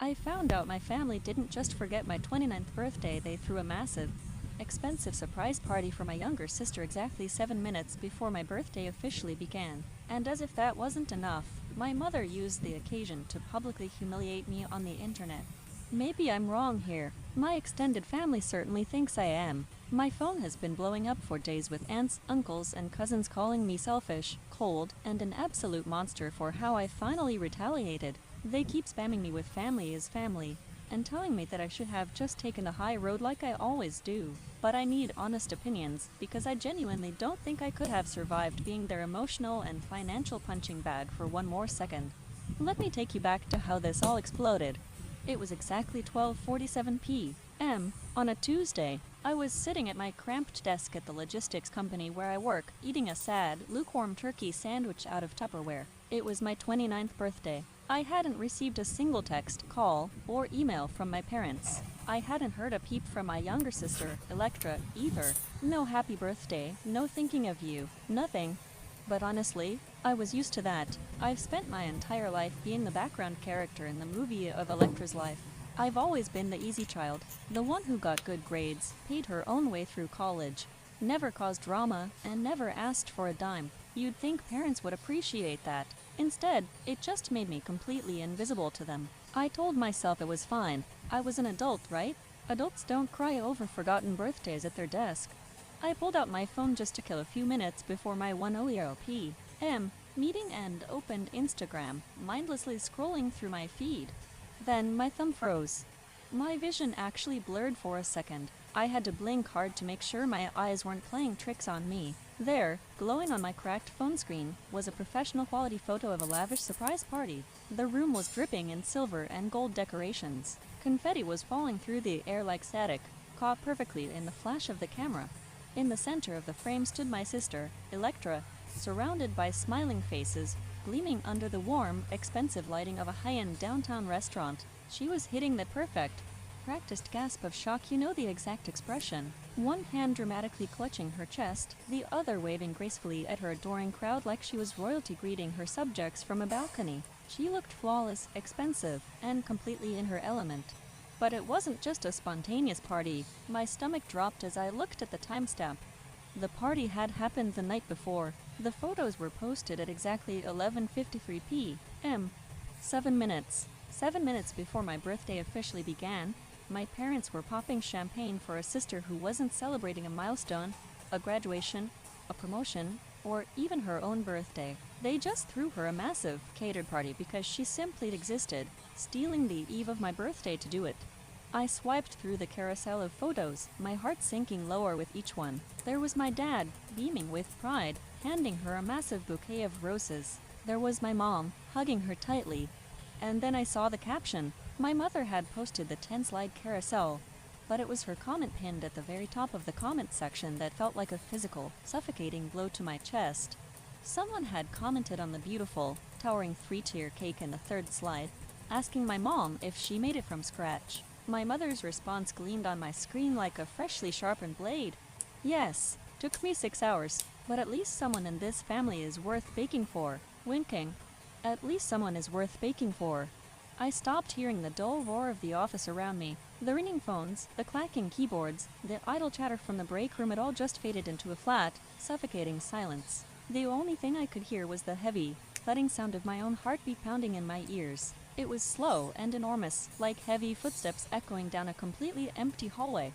I found out my family didn't just forget my 29th birthday, they threw a massive, expensive surprise party for my younger sister exactly 7 minutes before my birthday officially began. And as if that wasn't enough, my mother used the occasion to publicly humiliate me on the internet. Maybe I'm wrong here. My extended family certainly thinks I am. My phone has been blowing up for days with aunts, uncles, and cousins calling me selfish, cold, and an absolute monster for how I finally retaliated. They keep spamming me with family is family, and telling me that I should have just taken the high road like I always do. But I need honest opinions, because I genuinely don't think I could have survived being their emotional and financial punching bag for one more second. Let me take you back to how this all exploded. It was exactly 12:47 p.m. on a Tuesday. I was sitting at my cramped desk at the logistics company where I work, eating a sad, lukewarm turkey sandwich out of Tupperware. It was my 29th birthday. I hadn't received a single text, call, or email from my parents. I hadn't heard a peep from my younger sister, Electra, either. No happy birthday, no thinking of you, nothing. But honestly, I was used to that. I've spent my entire life being the background character in the movie of Electra's life. I've always been the easy child, the one who got good grades, paid her own way through college, never caused drama, and never asked for a dime. You'd think parents would appreciate that. Instead, it just made me completely invisible to them. I told myself it was fine. I was an adult, right? Adults don't cry over forgotten birthdays at their desk. I pulled out my phone just to kill a few minutes before my 10 p.m. meeting and opened Instagram, mindlessly scrolling through my feed. Then my thumb froze. My vision actually blurred for a second. I had to blink hard to make sure my eyes weren't playing tricks on me. There, glowing on my cracked phone screen, was a professional quality photo of a lavish surprise party. The room was dripping in silver and gold decorations. Confetti was falling through the air like static, caught perfectly in the flash of the camera. In the center of the frame stood my sister, Electra, surrounded by smiling faces, gleaming under the warm, expensive lighting of a high-end downtown restaurant. She was hitting the perfect, practiced gasp of shock, you know the exact expression. One hand dramatically clutching her chest, the other waving gracefully at her adoring crowd like she was royalty greeting her subjects from a balcony. She looked flawless, expensive, and completely in her element. But it wasn't just a spontaneous party. My stomach dropped as I looked at the timestamp. The party had happened the night before. The photos were posted at exactly 11:53 p.m. 7 minutes. 7 minutes before my birthday officially began, my parents were popping champagne for a sister who wasn't celebrating a milestone, a graduation, a promotion, or even her own birthday. They just threw her a massive, catered party because she simply existed, stealing the eve of my birthday to do it. I swiped through the carousel of photos, my heart sinking lower with each one. There was my dad, beaming with pride, handing her a massive bouquet of roses. There was my mom, hugging her tightly. And then I saw the caption. My mother had posted the 10-slide carousel, but it was her comment pinned at the very top of the comment section that felt like a physical, suffocating blow to my chest. Someone had commented on the beautiful, towering 3-tier cake in the third slide, asking my mom if she made it from scratch. My mother's response gleamed on my screen like a freshly sharpened blade. Yes, took me 6 hours, but at least someone in this family is worth baking for. Winking. At least someone is worth baking for. I stopped hearing the dull roar of the office around me. The ringing phones, the clacking keyboards, the idle chatter from the break room, it all just faded into a flat, suffocating silence. The only thing I could hear was the heavy, thudding sound of my own heartbeat pounding in my ears. It was slow and enormous, like heavy footsteps echoing down a completely empty hallway.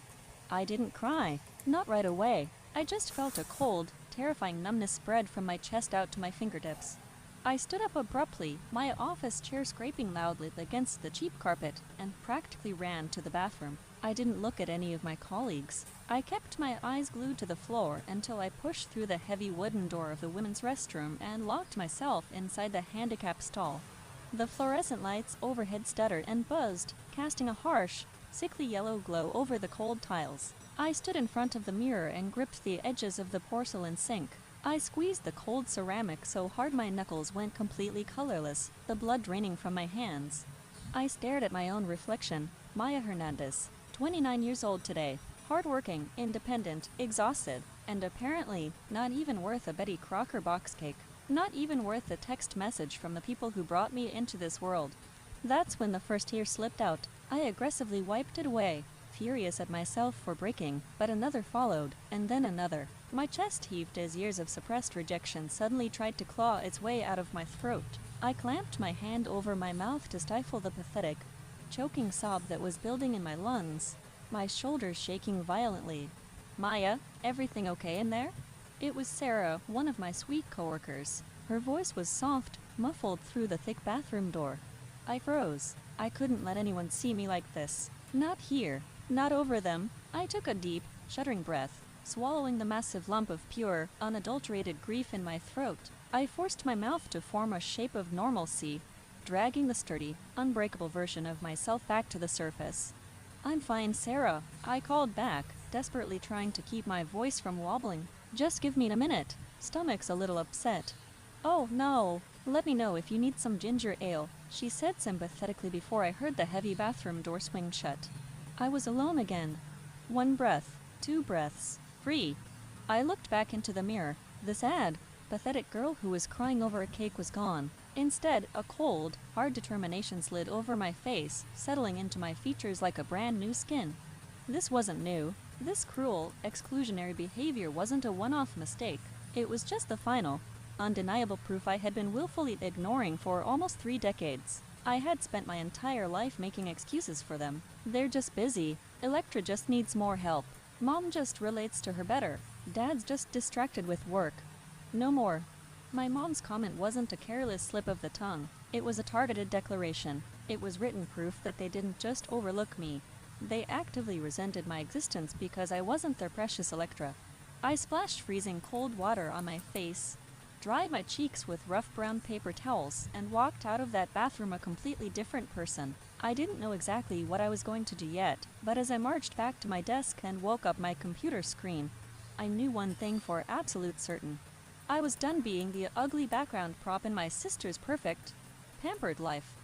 I didn't cry. Not right away. I just felt a cold, terrifying numbness spread from my chest out to my fingertips. I stood up abruptly, my office chair scraping loudly against the cheap carpet, and practically ran to the bathroom. I didn't look at any of my colleagues. I kept my eyes glued to the floor until I pushed through the heavy wooden door of the women's restroom and locked myself inside the handicap stall. The fluorescent lights overhead stuttered and buzzed, casting a harsh, sickly yellow glow over the cold tiles. I stood in front of the mirror and gripped the edges of the porcelain sink. I squeezed the cold ceramic so hard my knuckles went completely colorless, the blood draining from my hands. I stared at my own reflection, Maya Hernandez, 29 years old today, hardworking, independent, exhausted, and apparently not even worth a Betty Crocker box cake. Not even worth a text message from the people who brought me into this world. That's when the first tear slipped out. I aggressively wiped it away, furious at myself for breaking, but another followed, and then another. My chest heaved as years of suppressed rejection suddenly tried to claw its way out of my throat. I clamped my hand over my mouth to stifle the pathetic, choking sob that was building in my lungs, my shoulders shaking violently. "Maya, everything okay in there?" It was Sarah, one of my sweet coworkers. Her voice was soft, muffled through the thick bathroom door. I froze. I couldn't let anyone see me like this. Not here. Not over them. I took a deep, shuddering breath, swallowing the massive lump of pure, unadulterated grief in my throat. I forced my mouth to form a shape of normalcy, dragging the sturdy, unbreakable version of myself back to the surface. "I'm fine, Sarah," I called back, desperately trying to keep my voice from wobbling. "Just give me a minute. Stomach's a little upset." "Oh, no. Let me know if you need some ginger ale," she said sympathetically before I heard the heavy bathroom door swing shut. I was alone again. One breath, 2 breaths, free. I looked back into the mirror. The sad, pathetic girl who was crying over a cake was gone. Instead, a cold, hard determination slid over my face, settling into my features like a brand new skin. This wasn't new. This cruel, exclusionary behavior wasn't a one-off mistake. It was just the final, undeniable proof I had been willfully ignoring for almost 3 decades. I had spent my entire life making excuses for them. They're just busy. Electra just needs more help. Mom just relates to her better. Dad's just distracted with work. No more. My mom's comment wasn't a careless slip of the tongue. It was a targeted declaration. It was written proof that they didn't just overlook me. They actively resented my existence because I wasn't their precious Electra. I splashed freezing cold water on my face, dried my cheeks with rough brown paper towels, and walked out of that bathroom a completely different person. I didn't know exactly what I was going to do yet, but as I marched back to my desk and woke up my computer screen, I knew one thing for absolute certain. I was done being the ugly background prop in my sister's perfect, pampered life.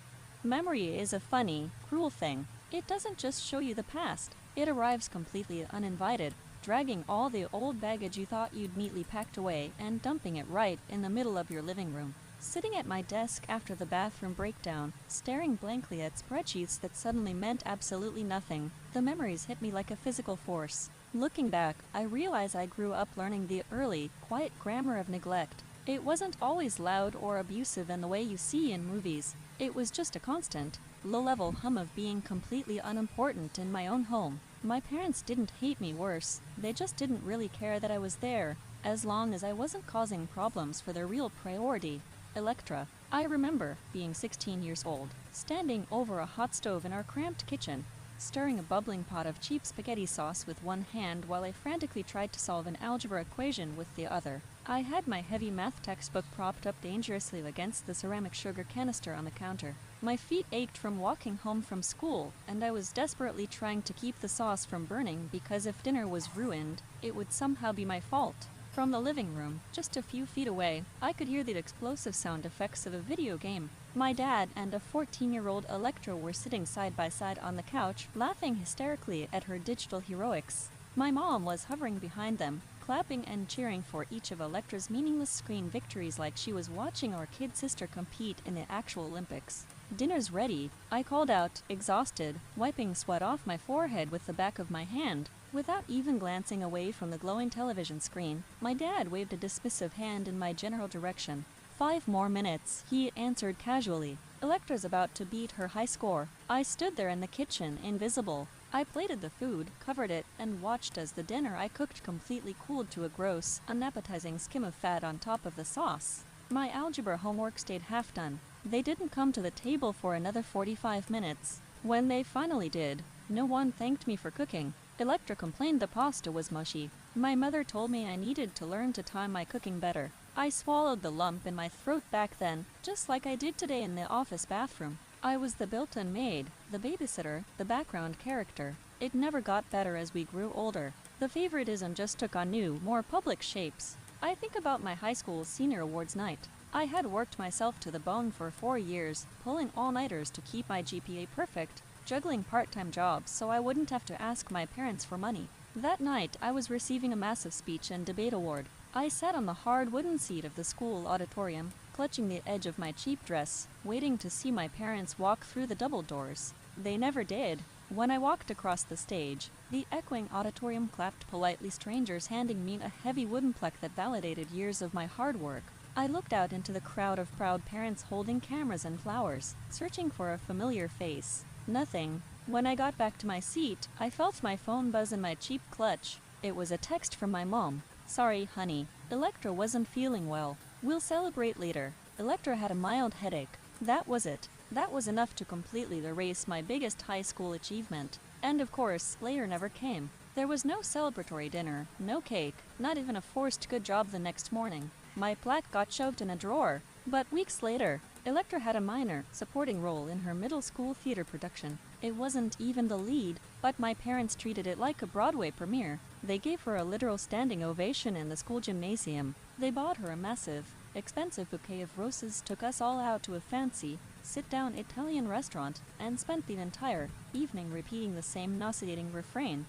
Memory is a funny, cruel thing. It doesn't just show you the past. It arrives completely uninvited, dragging all the old baggage you thought you'd neatly packed away and dumping it right in the middle of your living room. Sitting at my desk after the bathroom breakdown, staring blankly at spreadsheets that suddenly meant absolutely nothing, the memories hit me like a physical force. Looking back, I realize I grew up learning the early, quiet grammar of neglect. It wasn't always loud or abusive in the way you see in movies. It was just a constant, low-level hum of being completely unimportant in my own home. My parents didn't hate me worse. They just didn't really care that I was there, as long as I wasn't causing problems for their real priority, Electra. I remember being 16 years old, standing over a hot stove in our cramped kitchen, stirring a bubbling pot of cheap spaghetti sauce with one hand while I frantically tried to solve an algebra equation with the other. I had my heavy math textbook propped up dangerously against the ceramic sugar canister on the counter. My feet ached from walking home from school, and I was desperately trying to keep the sauce from burning because if dinner was ruined, it would somehow be my fault. From the living room, just a few feet away, I could hear the explosive sound effects of a video game. My dad and a 14-year-old Electra were sitting side by side on the couch, laughing hysterically at her digital heroics. My mom was hovering behind them, clapping and cheering for each of Electra's meaningless screen victories like she was watching our kid sister compete in the actual Olympics. "Dinner's ready," I called out, exhausted, wiping sweat off my forehead with the back of my hand. Without even glancing away from the glowing television screen, my dad waved a dismissive hand in my general direction. 5 more minutes, he answered casually. Electra's about to beat her high score. I stood there in the kitchen, invisible. I plated the food, covered it, and watched as the dinner I cooked completely cooled to a gross, unappetizing skim of fat on top of the sauce. My algebra homework stayed half done. They didn't come to the table for another 45 minutes. When they finally did, no one thanked me for cooking. Electra complained the pasta was mushy. My mother told me I needed to learn to time my cooking better. I swallowed the lump in my throat back then, just like I did today in the office bathroom. I was the built-in maid, the babysitter, the background character. It never got better as we grew older. The favoritism just took on new, more public shapes. I think about my high school senior awards night. I had worked myself to the bone for 4 years, pulling all-nighters to keep my GPA perfect, juggling part-time jobs so I wouldn't have to ask my parents for money. That night, I was receiving a massive speech and debate award. I sat on the hard wooden seat of the school auditorium, clutching the edge of my cheap dress, waiting to see my parents walk through the double doors. They never did. When I walked across the stage, the echoing auditorium clapped politely, strangers handing me a heavy wooden plaque that validated years of my hard work. I looked out into the crowd of proud parents holding cameras and flowers, searching for a familiar face. Nothing. When I got back to my seat, I felt my phone buzz in my cheap clutch. It was a text from my mom. "Sorry, honey. Electra wasn't feeling well. We'll celebrate later." Electra had a mild headache. That was it. That was enough to completely erase my biggest high school achievement. And of course, later never came. There was no celebratory dinner, no cake, not even a forced good job the next morning. My plaque got shoved in a drawer. But weeks later, Electra had a minor, supporting role in her middle school theater production. It wasn't even the lead, but my parents treated it like a Broadway premiere. They gave her a literal standing ovation in the school gymnasium. They bought her a massive, expensive bouquet of roses, took us all out to a fancy, sit-down Italian restaurant, and spent the entire evening repeating the same nauseating refrain.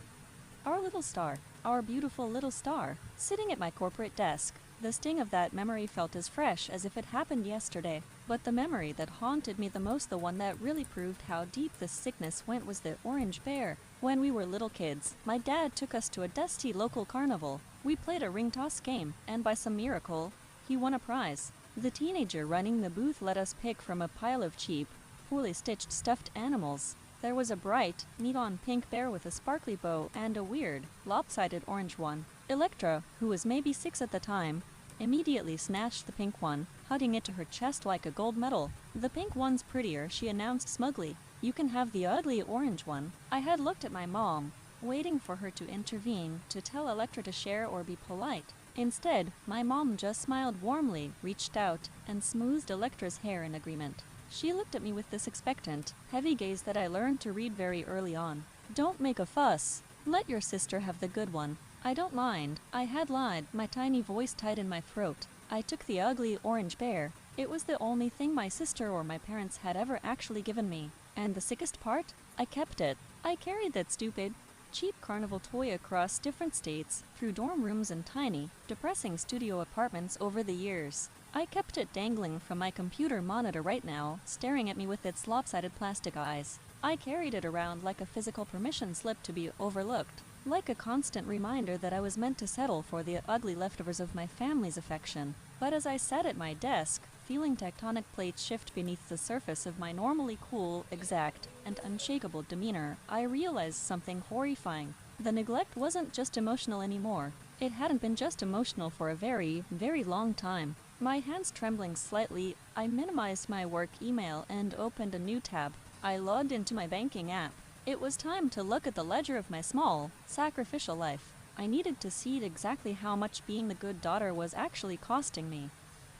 Our little star, our beautiful little star, sitting at my corporate desk. The sting of that memory felt as fresh as if it happened yesterday. But the memory that haunted me the most, the one that really proved how deep the sickness went, was the orange bear. When we were little kids, my dad took us to a dusty local carnival. We played a ring toss game, and by some miracle, he won a prize. The teenager running the booth let us pick from a pile of cheap, poorly stitched stuffed animals. There was a bright, neon pink bear with a sparkly bow and a weird, lopsided orange one. Electra, who was maybe 6 at the time, immediately snatched the pink one, hugging it to her chest like a gold medal. "The pink one's prettier," she announced smugly. "You can have the ugly orange one." I had looked at my mom, waiting for her to intervene, to tell Electra to share or be polite. Instead, my mom just smiled warmly, reached out, and smoothed Electra's hair in agreement. She looked at me with this expectant, heavy gaze that I learned to read very early on. "Don't make a fuss. Let your sister have the good one." I don't mind. I had lied, my tiny voice tight in my throat. I took the ugly orange bear. It was the only thing my sister or my parents had ever actually given me. And the sickest part? I kept it. I carried that stupid, cheap carnival toy across different states, through dorm rooms and tiny, depressing studio apartments over the years. I kept it dangling from my computer monitor right now, staring at me with its lopsided plastic eyes. I carried it around like a physical permission slip to be overlooked. Like a constant reminder that I was meant to settle for the ugly leftovers of my family's affection. But as I sat at my desk, feeling tectonic plates shift beneath the surface of my normally cool, exact, and unshakable demeanor, I realized something horrifying. The neglect wasn't just emotional anymore. It hadn't been just emotional for a very, very long time. My hands trembling slightly, I minimized my work email and opened a new tab. I logged into my banking app. It was time to look at the ledger of my small, sacrificial life. I needed to see exactly how much being the good daughter was actually costing me.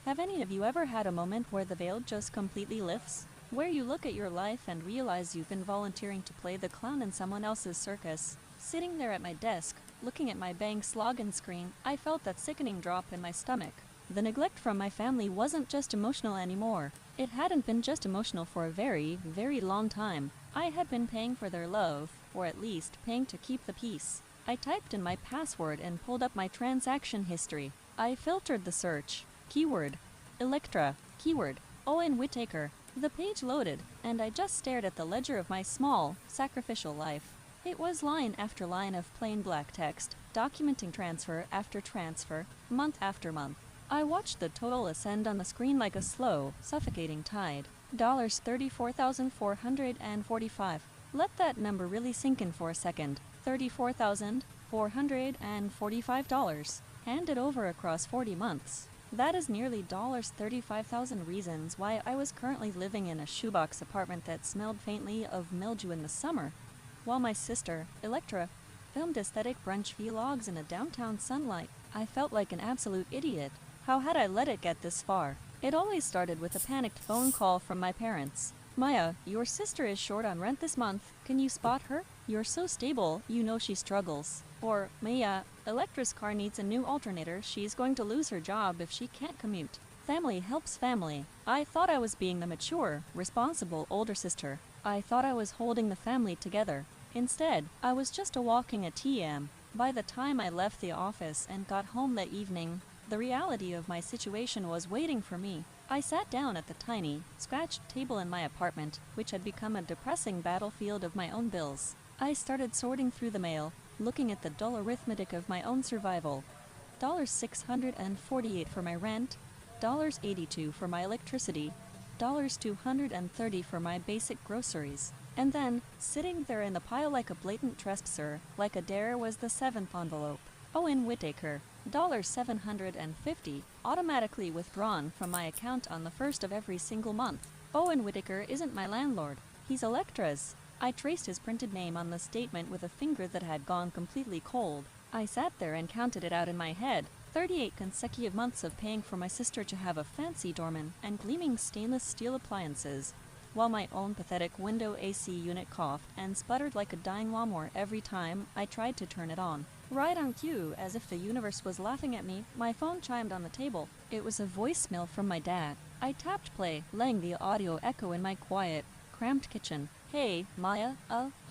Have any of you ever had a moment where the veil just completely lifts? Where you look at your life and realize you've been volunteering to play the clown in someone else's circus? Sitting there at my desk, looking at my bank's login screen, I felt that sickening drop in my stomach. The neglect from my family wasn't just emotional anymore. It hadn't been just emotional for a very, very long time. I had been paying for their love, or at least paying to keep the peace. I typed in my password and pulled up my transaction history. I filtered the search. Keyword: Electra. Keyword: Owen Whittaker. The page loaded, and I just stared at the ledger of my small, sacrificial life. It was line after line of plain black text, documenting transfer after transfer, month after month. I watched the total ascend on the screen like a slow, suffocating tide. $34,445. Let that number really sink in for a second. $34,445. Handed over across 40 months. That is nearly $35,000 reasons why I was currently living in a shoebox apartment that smelled faintly of mildew in the summer, while my sister, Electra, filmed aesthetic brunch vlogs in a downtown sunlight. I felt like an absolute idiot. How had I let it get this far? It always started with a panicked phone call from my parents. "Maya, your sister is short on rent this month. Can you spot her? You're so stable, you know she struggles." Or, "Maya, Electra's car needs a new alternator. She's going to lose her job if she can't commute." Family helps family. I thought I was being the mature, responsible older sister. I thought I was holding the family together. Instead, I was just a walking ATM. By the time I left the office and got home that evening, the reality of my situation was waiting for me. I sat down at the tiny, scratched table in my apartment, which had become a depressing battlefield of my own bills. I started sorting through the mail, looking at the dull arithmetic of my own survival. $648 for my rent, $82 for my electricity, $230 for my basic groceries. And then, sitting there in the pile like a blatant trespasser, like a dare, was the seventh envelope. Owen Whittaker, $750, automatically withdrawn from my account on the first of every single month. Owen Whittaker isn't my landlord. He's Electra's. I traced his printed name on the statement with a finger that had gone completely cold. I sat there and counted it out in my head. 38 consecutive months of paying for my sister to have a fancy doorman and gleaming stainless steel appliances, while my own pathetic window AC unit coughed and sputtered like a dying lawnmower every time I tried to turn it on. Right on cue, as if the universe was laughing at me, my phone chimed on the table. It was a voicemail from my dad. I tapped play, letting the audio echo in my quiet, cramped kitchen. Hey, Maya,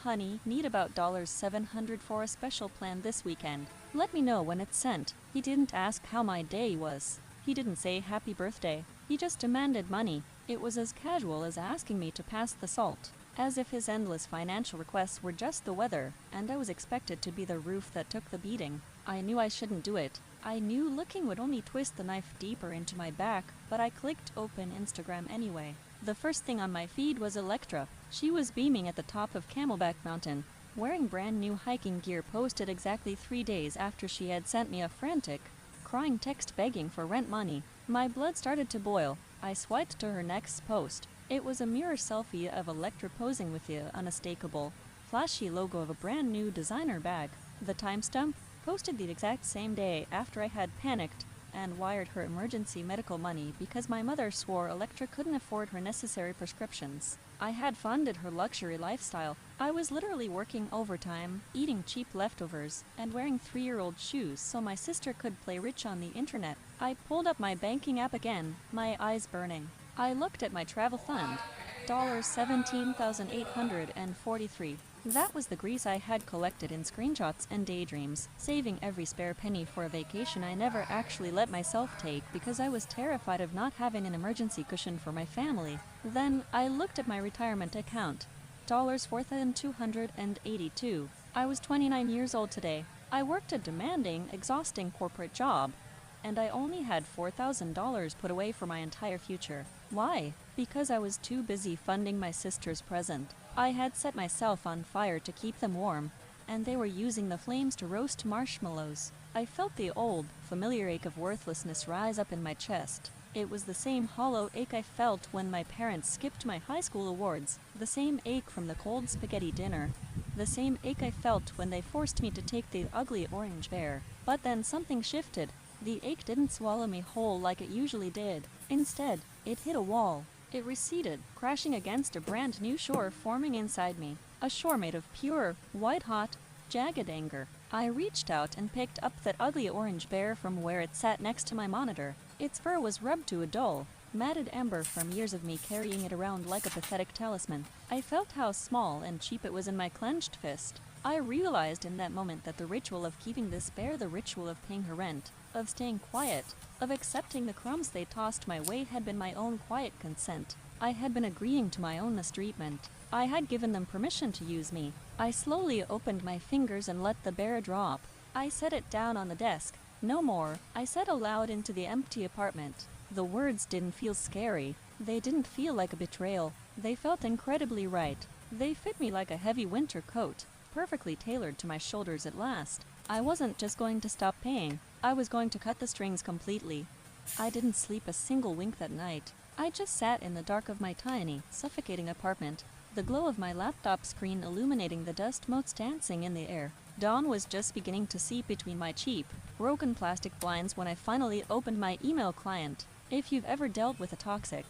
honey, need about $700 for a special plan this weekend. Let me know when it's sent. He didn't ask how my day was. He didn't say happy birthday. He just demanded money. It was as casual as asking me to pass the salt. As if his endless financial requests were just the weather, and I was expected to be the roof that took the beating. I knew I shouldn't do it. I knew looking would only twist the knife deeper into my back, but I clicked open Instagram anyway. The first thing on my feed was Electra. She was beaming at the top of Camelback Mountain, wearing brand new hiking gear posted exactly 3 days after she had sent me a frantic, crying text begging for rent money. My blood started to boil. I swiped to her next post. It was a mirror selfie of Electra posing with the unmistakable, flashy logo of a brand new designer bag. The timestamp? Posted the exact same day after I had panicked and wired her emergency medical money because my mother swore Electra couldn't afford her necessary prescriptions. I had funded her luxury lifestyle. I was literally working overtime, eating cheap leftovers, and wearing 3-year-old shoes so my sister could play rich on the internet. I pulled up my banking app again, my eyes burning. I looked at my travel fund, $17,843. That was the grease I had collected in screenshots and daydreams, saving every spare penny for a vacation I never actually let myself take because I was terrified of not having an emergency cushion for my family. Then I looked at my retirement account, $4,282. I was 29 years old today. I worked a demanding, exhausting corporate job, and I only had $4,000 put away for my entire future. Why? Because I was too busy funding my sister's present. I had set myself on fire to keep them warm, and they were using the flames to roast marshmallows. I felt the old, familiar ache of worthlessness rise up in my chest. It was the same hollow ache I felt when my parents skipped my high school awards, the same ache from the cold spaghetti dinner, the same ache I felt when they forced me to take the ugly orange bear. But then something shifted. The ache didn't swallow me whole like it usually did. Instead, it hit a wall. It receded, crashing against a brand new shore forming inside me. A shore made of pure, white-hot, jagged anger. I reached out and picked up that ugly orange bear from where it sat next to my monitor. Its fur was rubbed to a dull, matted amber from years of me carrying it around like a pathetic talisman. I felt how small and cheap it was in my clenched fist. I realized in that moment that the ritual of keeping this bear, the ritual of paying her rent, of staying quiet, of accepting the crumbs they tossed my way had been my own quiet consent. I had been agreeing to my own mistreatment. I had given them permission to use me. I slowly opened my fingers and let the bear drop. I set it down on the desk. No more, I said aloud into the empty apartment. The words didn't feel scary. They didn't feel like a betrayal. They felt incredibly right. They fit me like a heavy winter coat, perfectly tailored to my shoulders at last. I wasn't just going to stop paying. I was going to cut the strings completely. I didn't sleep a single wink that night. I just sat in the dark of my tiny, suffocating apartment, the glow of my laptop screen illuminating the dust motes dancing in the air. Dawn was just beginning to seep between my cheap, broken plastic blinds when I finally opened my email client. If you've ever dealt with a toxic,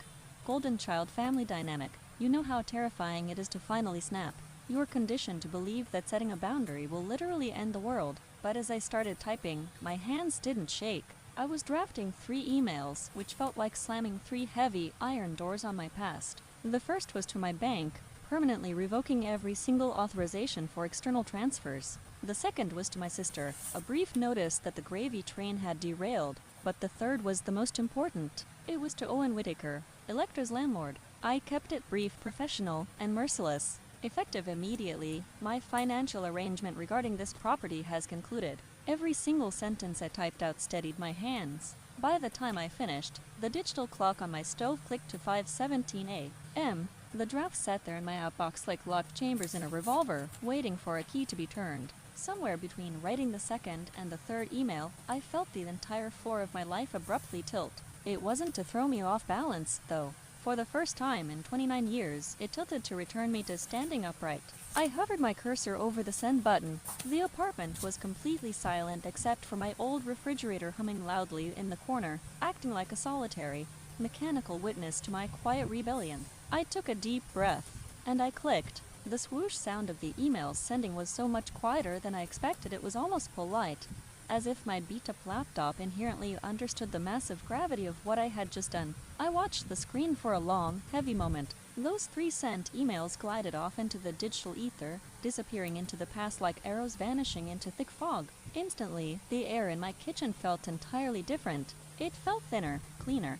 golden child family dynamic, you know how terrifying it is to finally snap. You are conditioned to believe that setting a boundary will literally end the world. But as I started typing, my hands didn't shake. I was drafting 3 emails, which felt like slamming 3 heavy, iron doors on my past. The first was to my bank, permanently revoking every single authorization for external transfers. The second was to my sister, a brief notice that the gravy train had derailed. But the third was the most important. It was to Owen Whitaker, Electra's landlord. I kept it brief, professional, and merciless. Effective immediately, my financial arrangement regarding this property has concluded. Every single sentence I typed out steadied my hands. By the time I finished, the digital clock on my stove clicked to 5:17 a.m. The draft sat there in my outbox like locked chambers in a revolver, waiting for a key to be turned. Somewhere between writing the second and the third email, I felt the entire floor of my life abruptly tilt. It wasn't to throw me off balance, though. For the first time in 29 years, it tilted to return me to standing upright. I hovered my cursor over the send button. The apartment was completely silent except for my old refrigerator humming loudly in the corner, acting like a solitary, mechanical witness to my quiet rebellion. I took a deep breath, and I clicked. The swoosh sound of the email sending was so much quieter than I expected it was almost polite, as if my beat-up laptop inherently understood the massive gravity of what I had just done. I watched the screen for a long, heavy moment. Those 3 sent emails glided off into the digital ether, disappearing into the past like arrows vanishing into thick fog. Instantly, the air in my kitchen felt entirely different. It felt thinner, cleaner,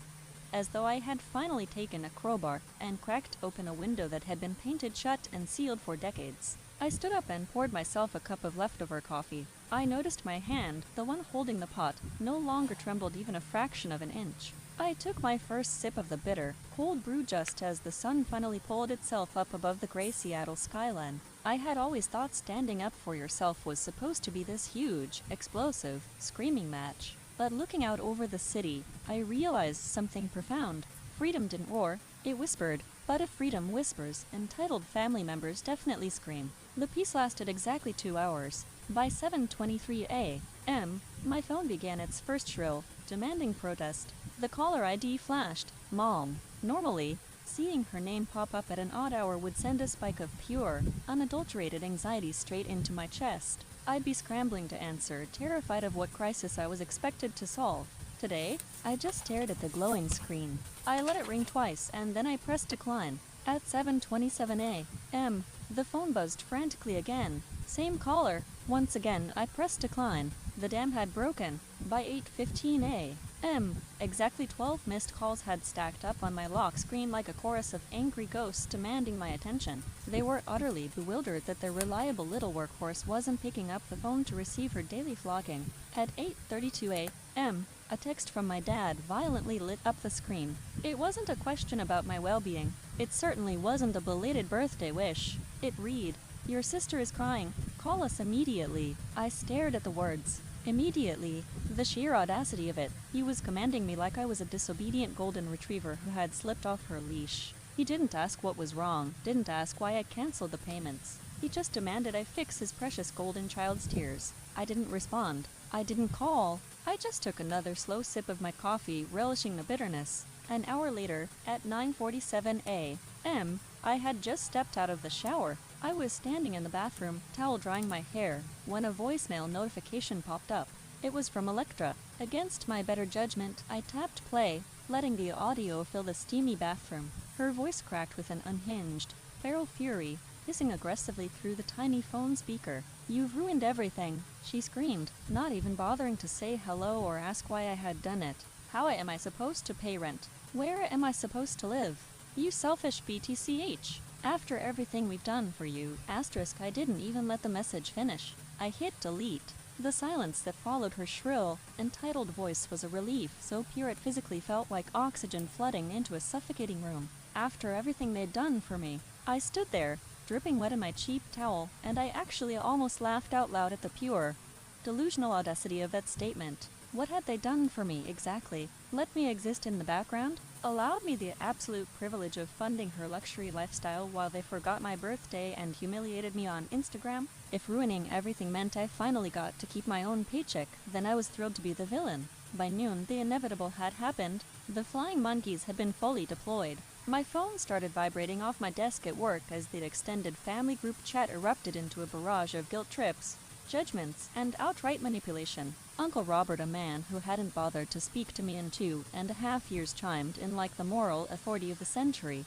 as though I had finally taken a crowbar and cracked open a window that had been painted shut and sealed for decades. I stood up and poured myself a cup of leftover coffee. I noticed my hand, the one holding the pot, no longer trembled even a fraction of an inch. I took my first sip of the bitter, cold brew just as the sun finally pulled itself up above the gray Seattle skyline. I had always thought standing up for yourself was supposed to be this huge, explosive, screaming match. But looking out over the city, I realized something profound. Freedom didn't roar, it whispered. But if freedom whispers, entitled family members definitely scream. The peace lasted exactly 2 hours. By 7:23 a.m., my phone began its first shrill, demanding protest. The caller ID flashed, Mom. Normally, seeing her name pop up at an odd hour would send a spike of pure, unadulterated anxiety straight into my chest. I'd be scrambling to answer, terrified of what crisis I was expected to solve. Today, I just stared at the glowing screen. I let it ring twice, and then I pressed decline. At 7:27 a.m., the phone buzzed frantically again. Same caller. Once again, I pressed decline. The dam had broken. By 8:15 a.m., exactly 12 missed calls had stacked up on my lock screen like a chorus of angry ghosts demanding my attention. They were utterly bewildered that their reliable little workhorse wasn't picking up the phone to receive her daily flogging. At 8:32 a.m., a text from my dad violently lit up the screen. It wasn't a question about my well-being. It certainly wasn't a belated birthday wish. It read, "Your sister is crying. Call us immediately." I stared at the words. Immediately. The sheer audacity of it. He was commanding me like I was a disobedient golden retriever who had slipped off her leash. He didn't ask what was wrong, didn't ask why I canceled the payments. He just demanded I fix his precious golden child's tears. I didn't respond. I didn't call. I just took another slow sip of my coffee, relishing the bitterness. An hour later, at 9:47 a.m., I had just stepped out of the shower. I was standing in the bathroom, towel drying my hair, when a voicemail notification popped up. It was from Electra. Against my better judgment, I tapped play, letting the audio fill the steamy bathroom. Her voice cracked with an unhinged, feral fury, hissing aggressively through the tiny phone speaker. "You've ruined everything," she screamed, not even bothering to say hello or ask why I had done it. "How am I supposed to pay rent? Where am I supposed to live? You selfish BTCH. After everything we've done for you, asterisk, I didn't even let the message finish. I hit delete. The silence that followed her shrill, entitled voice was a relief, so pure it physically felt like oxygen flooding into a suffocating room. After everything they'd done for me, I stood there, dripping wet in my cheap towel, and I actually almost laughed out loud at the pure, delusional audacity of that statement. What had they done for me, exactly? Let me exist in the background? Allowed me the absolute privilege of funding her luxury lifestyle while they forgot my birthday and humiliated me on Instagram? If ruining everything meant I finally got to keep my own paycheck, then I was thrilled to be the villain. By noon, the inevitable had happened. The flying monkeys had been fully deployed. My phone started vibrating off my desk at work as the extended family group chat erupted into a barrage of guilt trips, judgments, and outright manipulation. Uncle Robert, a man who hadn't bothered to speak to me in 2.5 years, chimed in like the moral authority of the century.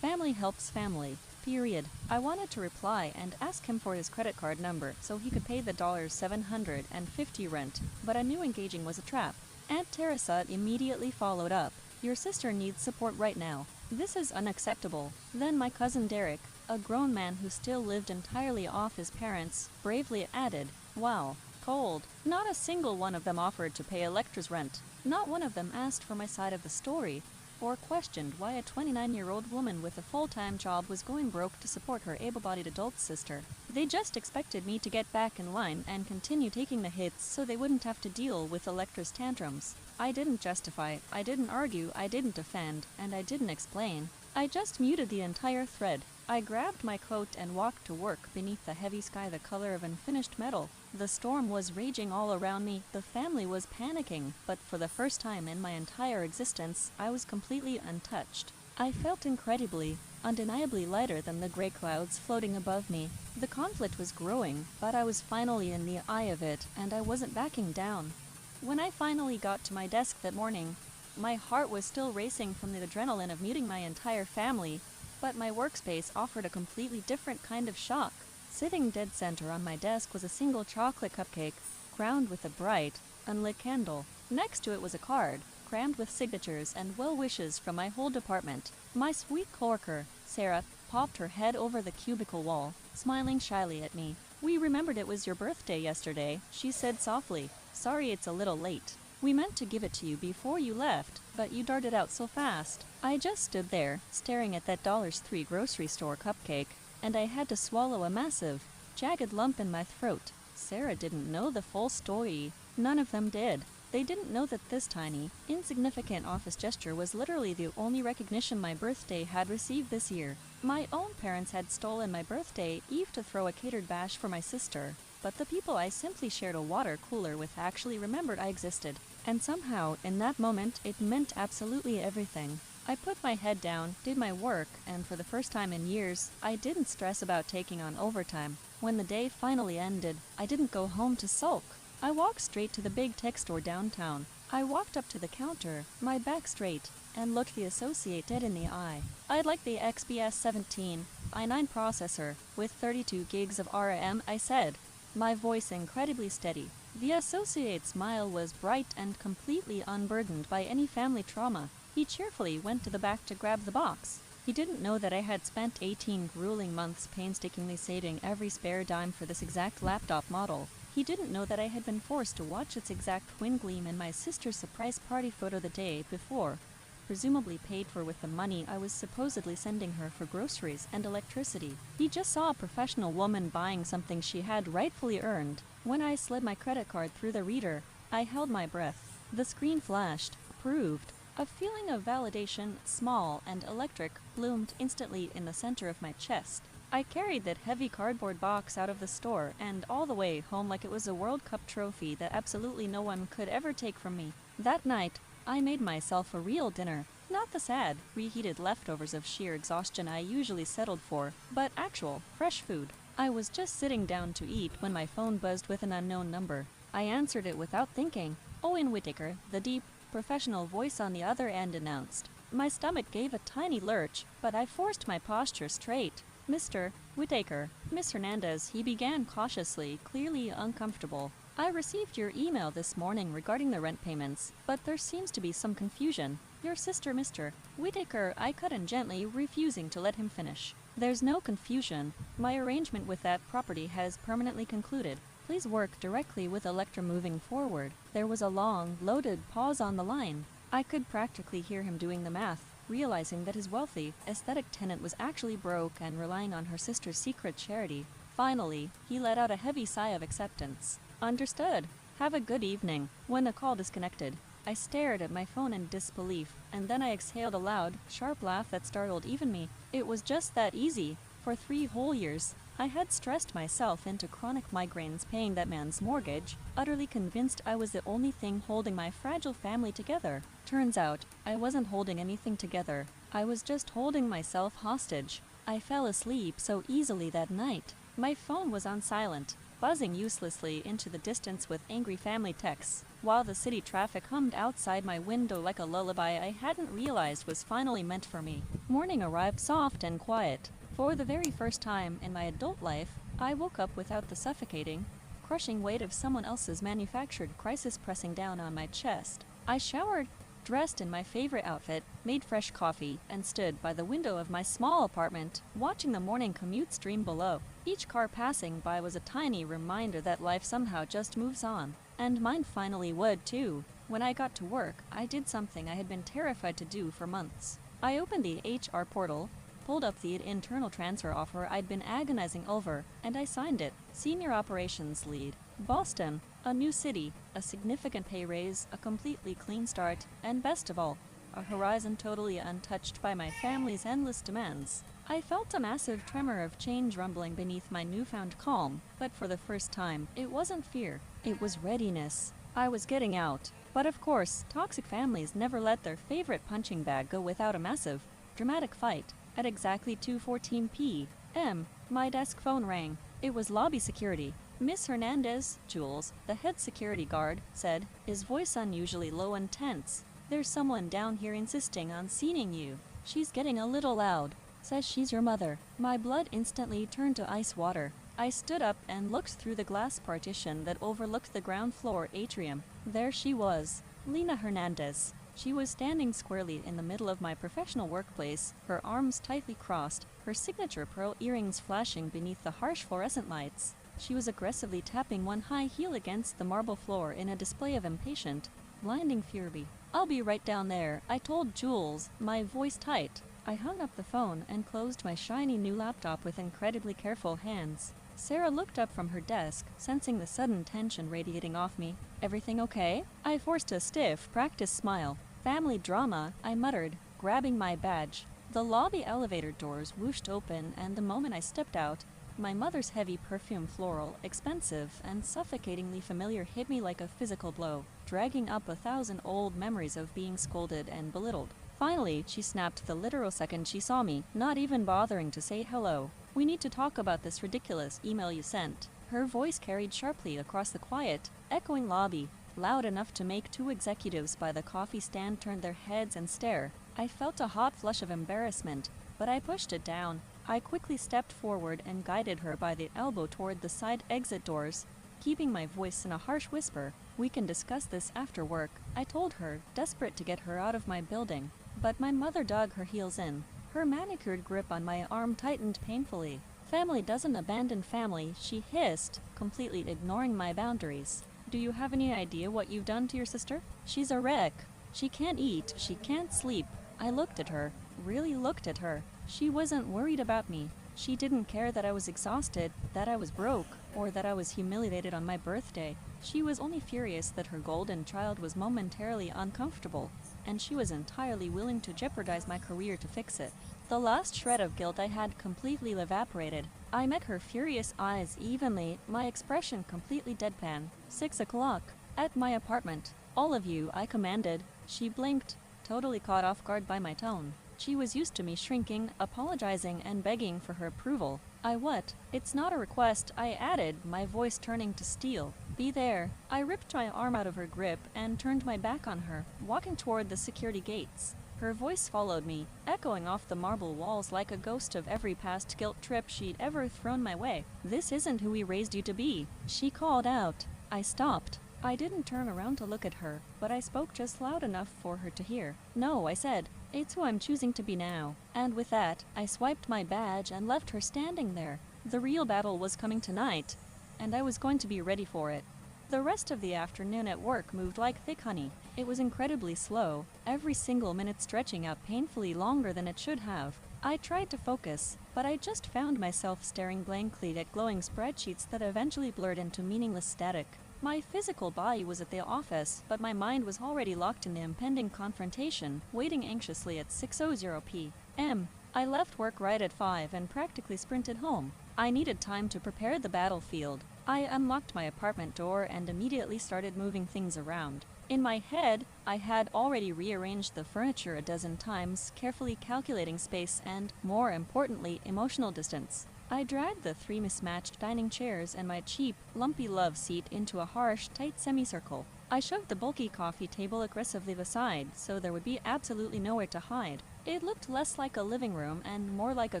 Family helps family. Period. I wanted to reply and ask him for his credit card number so he could pay the $750 rent, but I knew engaging was a trap. Aunt Teresa immediately followed up. Your sister needs support right now. This is unacceptable. Then my cousin Derek, a grown man who still lived entirely off his parents, bravely added, wow, cold. Not a single one of them offered to pay Electra's rent. Not one of them asked for my side of the story, or questioned why a 29-year-old woman with a full-time job was going broke to support her able-bodied adult sister. They just expected me to get back in line and continue taking the hits so they wouldn't have to deal with Electra's tantrums. I didn't justify, I didn't argue, I didn't defend, and I didn't explain. I just muted the entire thread. I grabbed my coat and walked to work beneath the heavy sky the color of unfinished metal. The storm was raging all around me, the family was panicking, but for the first time in my entire existence, I was completely untouched. I felt incredibly, undeniably lighter than the gray clouds floating above me. The conflict was growing, but I was finally in the eye of it, and I wasn't backing down. When I finally got to my desk that morning, my heart was still racing from the adrenaline of meeting my entire family, but my workspace offered a completely different kind of shock. Sitting dead center on my desk was a single chocolate cupcake, crowned with a bright, unlit candle. Next to it was a card, crammed with signatures and well wishes from my whole department. My sweet coworker, Sarah, popped her head over the cubicle wall, smiling shyly at me. We remembered it was your birthday yesterday, she said softly. Sorry it's a little late. We meant to give it to you before you left, but you darted out so fast. I just stood there, staring at that $3 grocery store cupcake, and I had to swallow a massive, jagged lump in my throat. Sarah didn't know the full story. None of them did. They didn't know that this tiny, insignificant office gesture was literally the only recognition my birthday had received this year. My own parents had stolen my birthday eve to throw a catered bash for my sister, but the people I simply shared a water cooler with actually remembered I existed. And somehow, in that moment, it meant absolutely everything. I put my head down, did my work, and for the first time in years, I didn't stress about taking on overtime. When the day finally ended, I didn't go home to sulk. I walked straight to the big tech store downtown. I walked up to the counter, my back straight, and looked the associate dead in the eye. I'd like the XPS 17 i9 processor with 32 gigs of RAM, I said, my voice incredibly steady. The associate's smile was bright and completely unburdened by any family trauma. He cheerfully went to the back to grab the box. He didn't know that I had spent 18 grueling months painstakingly saving every spare dime for this exact laptop model. He didn't know that I had been forced to watch its exact twin gleam in my sister's surprise party photo the day before, presumably paid for with the money I was supposedly sending her for groceries and electricity. He just saw a professional woman buying something she had rightfully earned. When I slid my credit card through the reader, I held my breath. The screen flashed, approved. A feeling of validation, small and electric, bloomed instantly in the center of my chest. I carried that heavy cardboard box out of the store and all the way home like it was a World Cup trophy that absolutely no one could ever take from me. That night, I made myself a real dinner. Not the sad, reheated leftovers of sheer exhaustion I usually settled for, but actual, fresh food. I was just sitting down to eat when my phone buzzed with an unknown number. I answered it without thinking. Owen Whittaker, the deep, professional voice on the other end announced. My stomach gave a tiny lurch, but I forced my posture straight. Mr. Whittaker, Miss Hernandez, he began cautiously, clearly uncomfortable. I received your email this morning regarding the rent payments, but there seems to be some confusion. Your sister, Mr. Whittaker, I cut in gently, refusing to let him finish. There's no confusion. My arrangement with that property has permanently concluded. Please work directly with Electra moving forward. There was a long, loaded pause on the line. I could practically hear him doing the math, realizing that his wealthy, aesthetic tenant was actually broke and relying on her sister's secret charity. Finally, he let out a heavy sigh of acceptance. Understood. Have a good evening. When the call disconnected, I stared at my phone in disbelief, and then I exhaled a loud, sharp laugh that startled even me. It was just that easy. For 3 whole years, I had stressed myself into chronic migraines paying that man's mortgage, utterly convinced I was the only thing holding my fragile family together. Turns out, I wasn't holding anything together. I was just holding myself hostage. I fell asleep so easily that night. My phone was on silent, buzzing uselessly into the distance with angry family texts, while the city traffic hummed outside my window like a lullaby I hadn't realized was finally meant for me. Morning arrived soft and quiet. For the very first time in my adult life, I woke up without the suffocating, crushing weight of someone else's manufactured crisis pressing down on my chest. I showered, dressed in my favorite outfit, made fresh coffee, and stood by the window of my small apartment, watching the morning commute stream below. Each car passing by was a tiny reminder that life somehow just moves on. And mine finally would, too. When I got to work, I did something I had been terrified to do for months. I opened the HR portal, pulled up the internal transfer offer I'd been agonizing over, and I signed it. Senior Operations Lead. Boston. A new city, a significant pay raise, a completely clean start, and best of all, a horizon totally untouched by my family's endless demands. I felt a massive tremor of change rumbling beneath my newfound calm, but for the first time, it wasn't fear. It was readiness. I was getting out. But of course, toxic families never let their favorite punching bag go without a massive, dramatic fight. At exactly 2:14 p.m., my desk phone rang. It was lobby security. Miss Hernandez, Jules, the head security guard, said, his voice unusually low and tense. There's someone down here insisting on seeing you. She's getting a little loud. Says she's your mother. My blood instantly turned to ice water. I stood up and looked through the glass partition that overlooked the ground floor atrium. There she was, Lena Hernandez. She was standing squarely in the middle of my professional workplace, her arms tightly crossed, her signature pearl earrings flashing beneath the harsh fluorescent lights. She was aggressively tapping one high heel against the marble floor in a display of impatient, blinding fury. "I'll be right down there," I told Jules, my voice tight. I hung up the phone and closed my shiny new laptop with incredibly careful hands. Sarah looked up from her desk, sensing the sudden tension radiating off me. "Everything okay?" I forced a stiff, practiced smile. "Family drama," I muttered, grabbing my badge. The lobby elevator doors whooshed open, and the moment I stepped out, my mother's heavy perfume floral, expensive, and suffocatingly familiar hit me like a physical blow, dragging up 1,000 old memories of being scolded and belittled. Finally, she snapped the literal second she saw me, not even bothering to say hello. "We need to talk about this ridiculous email you sent." Her voice carried sharply across the quiet, echoing lobby, loud enough to make two executives by the coffee stand turn their heads and stare. I felt a hot flush of embarrassment, but I pushed it down. I quickly stepped forward and guided her by the elbow toward the side exit doors, keeping my voice in a harsh whisper. "We can discuss this after work," I told her, desperate to get her out of my building. But my mother dug her heels in. Her manicured grip on my arm tightened painfully. "Family doesn't abandon family," she hissed, completely ignoring my boundaries. "Do you have any idea what you've done to your sister? She's a wreck. She can't eat, she can't sleep." I looked at her, really looked at her. She wasn't worried about me. She didn't care that I was exhausted, that I was broke, or that I was humiliated on my birthday. She was only furious that her golden child was momentarily uncomfortable, and she was entirely willing to jeopardize my career to fix it. The last shred of guilt I had completely evaporated. I met her furious eyes evenly, my expression completely deadpan. 6 o'clock. At my apartment. "All of you," I commanded. She blinked, totally caught off guard by my tone. She was used to me shrinking, apologizing, and begging for her approval. "What? It's not a request," I added, my voice turning to steel. "Be there." I ripped my arm out of her grip and turned my back on her, walking toward the security gates. Her voice followed me, echoing off the marble walls like a ghost of every past guilt trip she'd ever thrown my way. "This isn't who we raised you to be," she called out. I stopped. I didn't turn around to look at her, but I spoke just loud enough for her to hear. "No," I said. "It's who I'm choosing to be now." And with that, I swiped my badge and left her standing there. The real battle was coming tonight, and I was going to be ready for it. The rest of the afternoon at work moved like thick honey. It was incredibly slow, every single minute stretching out painfully longer than it should have. I tried to focus, but I just found myself staring blankly at glowing spreadsheets that eventually blurred into meaningless static. My physical body was at the office, but my mind was already locked in the impending confrontation, waiting anxiously at 6:00 p.m. I left work right at 5 and practically sprinted home. I needed time to prepare the battlefield. I unlocked my apartment door and immediately started moving things around. In my head, I had already rearranged the furniture a dozen times, carefully calculating space and, more importantly, emotional distance. I dragged the 3 mismatched dining chairs and my cheap, lumpy love seat into a harsh, tight semicircle. I shoved the bulky coffee table aggressively aside, so there would be absolutely nowhere to hide. It looked less like a living room and more like a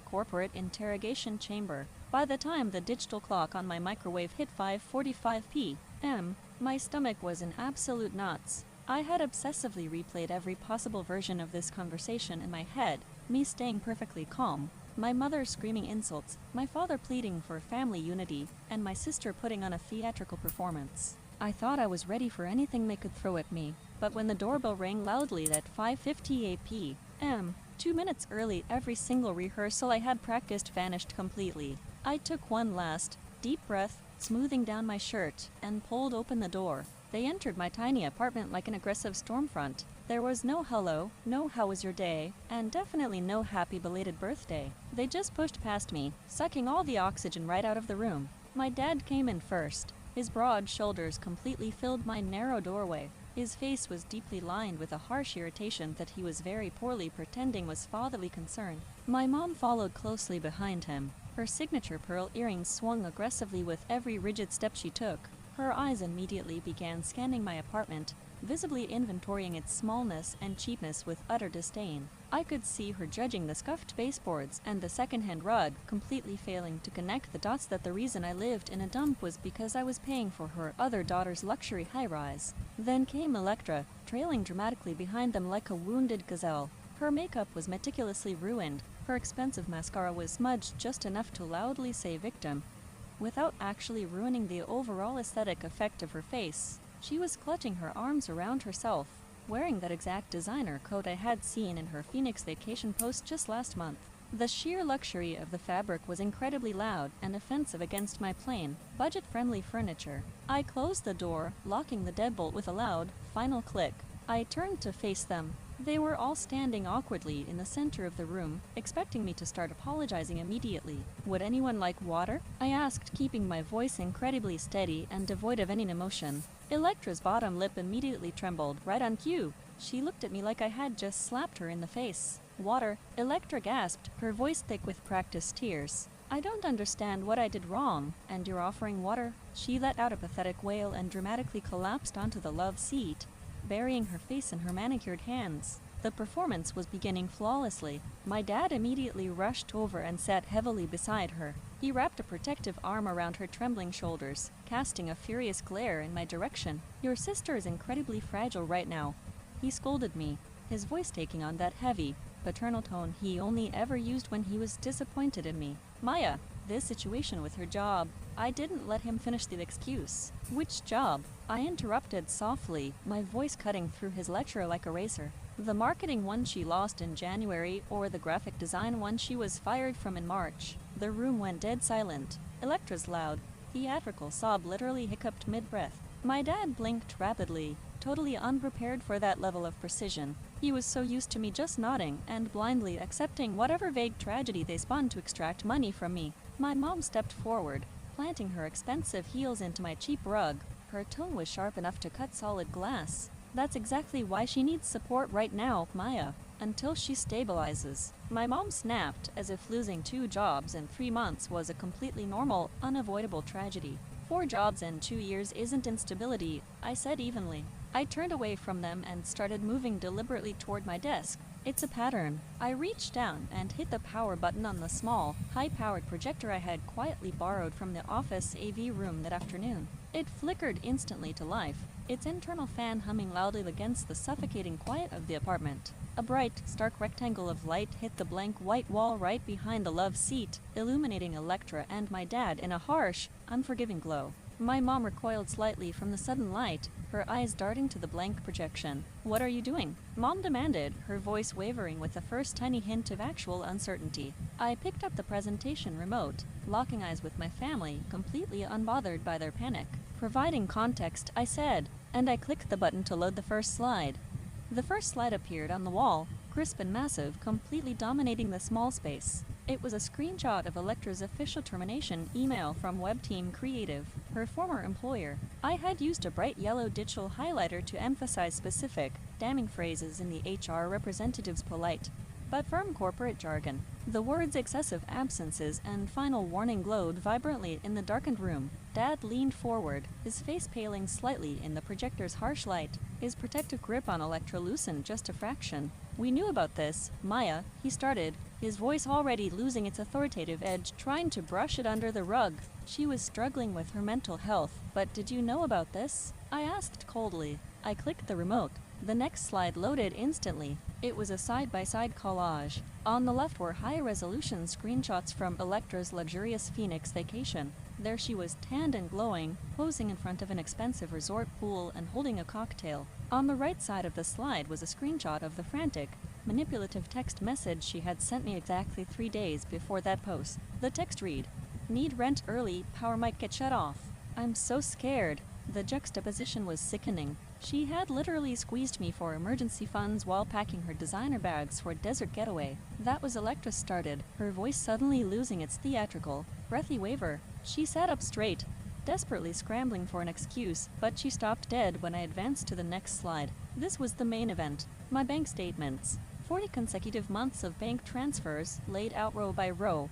corporate interrogation chamber. By the time the digital clock on my microwave hit 5:45 p.m., my stomach was in absolute knots. I had obsessively replayed every possible version of this conversation in my head, me staying perfectly calm, my mother screaming insults, my father pleading for family unity, and my sister putting on a theatrical performance. I thought I was ready for anything they could throw at me, but when the doorbell rang loudly at 5:58 p.m., 2 minutes early, every single rehearsal I had practiced vanished completely. I took one last, deep breath, smoothing down my shirt, and pulled open the door. They entered my tiny apartment like an aggressive storm front. There was no hello, no how was your day, and definitely no happy belated birthday. They just pushed past me, sucking all the oxygen right out of the room. My dad came in first. His broad shoulders completely filled my narrow doorway. His face was deeply lined with a harsh irritation that he was very poorly pretending was fatherly concern. My mom followed closely behind him. Her signature pearl earrings swung aggressively with every rigid step she took. Her eyes immediately began scanning my apartment, visibly inventorying its smallness and cheapness with utter disdain. I could see her judging the scuffed baseboards and the secondhand rug, completely failing to connect the dots that the reason I lived in a dump was because I was paying for her other daughter's luxury high-rise. Then came Electra, trailing dramatically behind them like a wounded gazelle. Her makeup was meticulously ruined. Her expensive mascara was smudged just enough to loudly say victim, without actually ruining the overall aesthetic effect of her face. She was clutching her arms around herself, wearing that exact designer coat I had seen in her Phoenix vacation post just last month. The sheer luxury of the fabric was incredibly loud and offensive against my plain, budget-friendly furniture. I closed the door, locking the deadbolt with a loud, final click. I turned to face them. They were all standing awkwardly in the center of the room, expecting me to start apologizing immediately. Would anyone like water? I asked, keeping my voice incredibly steady and devoid of any emotion. Electra's bottom lip immediately trembled, right on cue. She looked at me like I had just slapped her in the face. Water, Electra gasped, her voice thick with practiced tears. I don't understand what I did wrong, and you're offering water? She let out a pathetic wail and dramatically collapsed onto the love seat, burying her face in her manicured hands. The performance was beginning flawlessly. My dad immediately rushed over and sat heavily beside her. He wrapped a protective arm around her trembling shoulders, casting a furious glare in my direction. Your sister is incredibly fragile right now, he scolded me, his voice taking on that heavy, paternal tone he only ever used when he was disappointed in me. Maya, this situation with her job. I didn't let him finish the excuse. Which job? I interrupted softly, my voice cutting through his lecture like a razor. The marketing one she lost in January, or the graphic design one she was fired from in March. The room went dead silent. Electra's loud, theatrical sob literally hiccuped mid-breath. My dad blinked rapidly, totally unprepared for that level of precision. He was so used to me just nodding and blindly accepting whatever vague tragedy they spun to extract money from me. My mom stepped forward, planting her expensive heels into my cheap rug. Her tone was sharp enough to cut solid glass. That's exactly why she needs support right now, Maya, until she stabilizes. My mom snapped, as if losing 2 jobs in 3 months was a completely normal, unavoidable tragedy. 4 jobs in 2 years isn't instability, I said evenly. I turned away from them and started moving deliberately toward my desk. It's a pattern. I reached down and hit the power button on the small, high-powered projector I had quietly borrowed from the office AV room that afternoon. It flickered instantly to life, its internal fan humming loudly against the suffocating quiet of the apartment. A bright, stark rectangle of light hit the blank white wall right behind the love seat, illuminating Electra and my dad in a harsh, unforgiving glow. My mom recoiled slightly from the sudden light, her eyes darting to the blank projection. What are you doing? Mom demanded, her voice wavering with the first tiny hint of actual uncertainty. I picked up the presentation remote, locking eyes with my family, completely unbothered by their panic. Providing context, I said, and I clicked the button to load the first slide. The first slide appeared on the wall, crisp and massive, completely dominating the small space. It was a screenshot of Electra's official termination email from Web Team Creative, her former employer. I had used a bright yellow digital highlighter to emphasize specific, damning phrases in the HR representative's polite, but firm corporate jargon. The words excessive absences and final warning glowed vibrantly in the darkened room. Dad leaned forward, his face paling slightly in the projector's harsh light. His protective grip on Electra loosened just a fraction. We knew about this, Maya, he started, his voice already losing its authoritative edge, trying to brush it under the rug. She was struggling with her mental health, but did you know about this? I asked coldly. I clicked the remote. The next slide loaded instantly. It was a side-by-side collage. On the left were high-resolution screenshots from Electra's luxurious Phoenix vacation. There she was, tanned and glowing, posing in front of an expensive resort pool and holding a cocktail. On the right side of the slide was a screenshot of the frantic, manipulative text message she had sent me exactly 3 days before that post. The text read, "Need rent early, power might get shut off." I'm so scared. The juxtaposition was sickening. She had literally squeezed me for emergency funds while packing her designer bags for a desert getaway. That was Electra started, her voice suddenly losing its theatrical, breathy waver. She sat up straight, desperately scrambling for an excuse, but she stopped dead when I advanced to the next slide. This was the main event. My bank statements. 40 consecutive months of bank transfers, laid out row by row,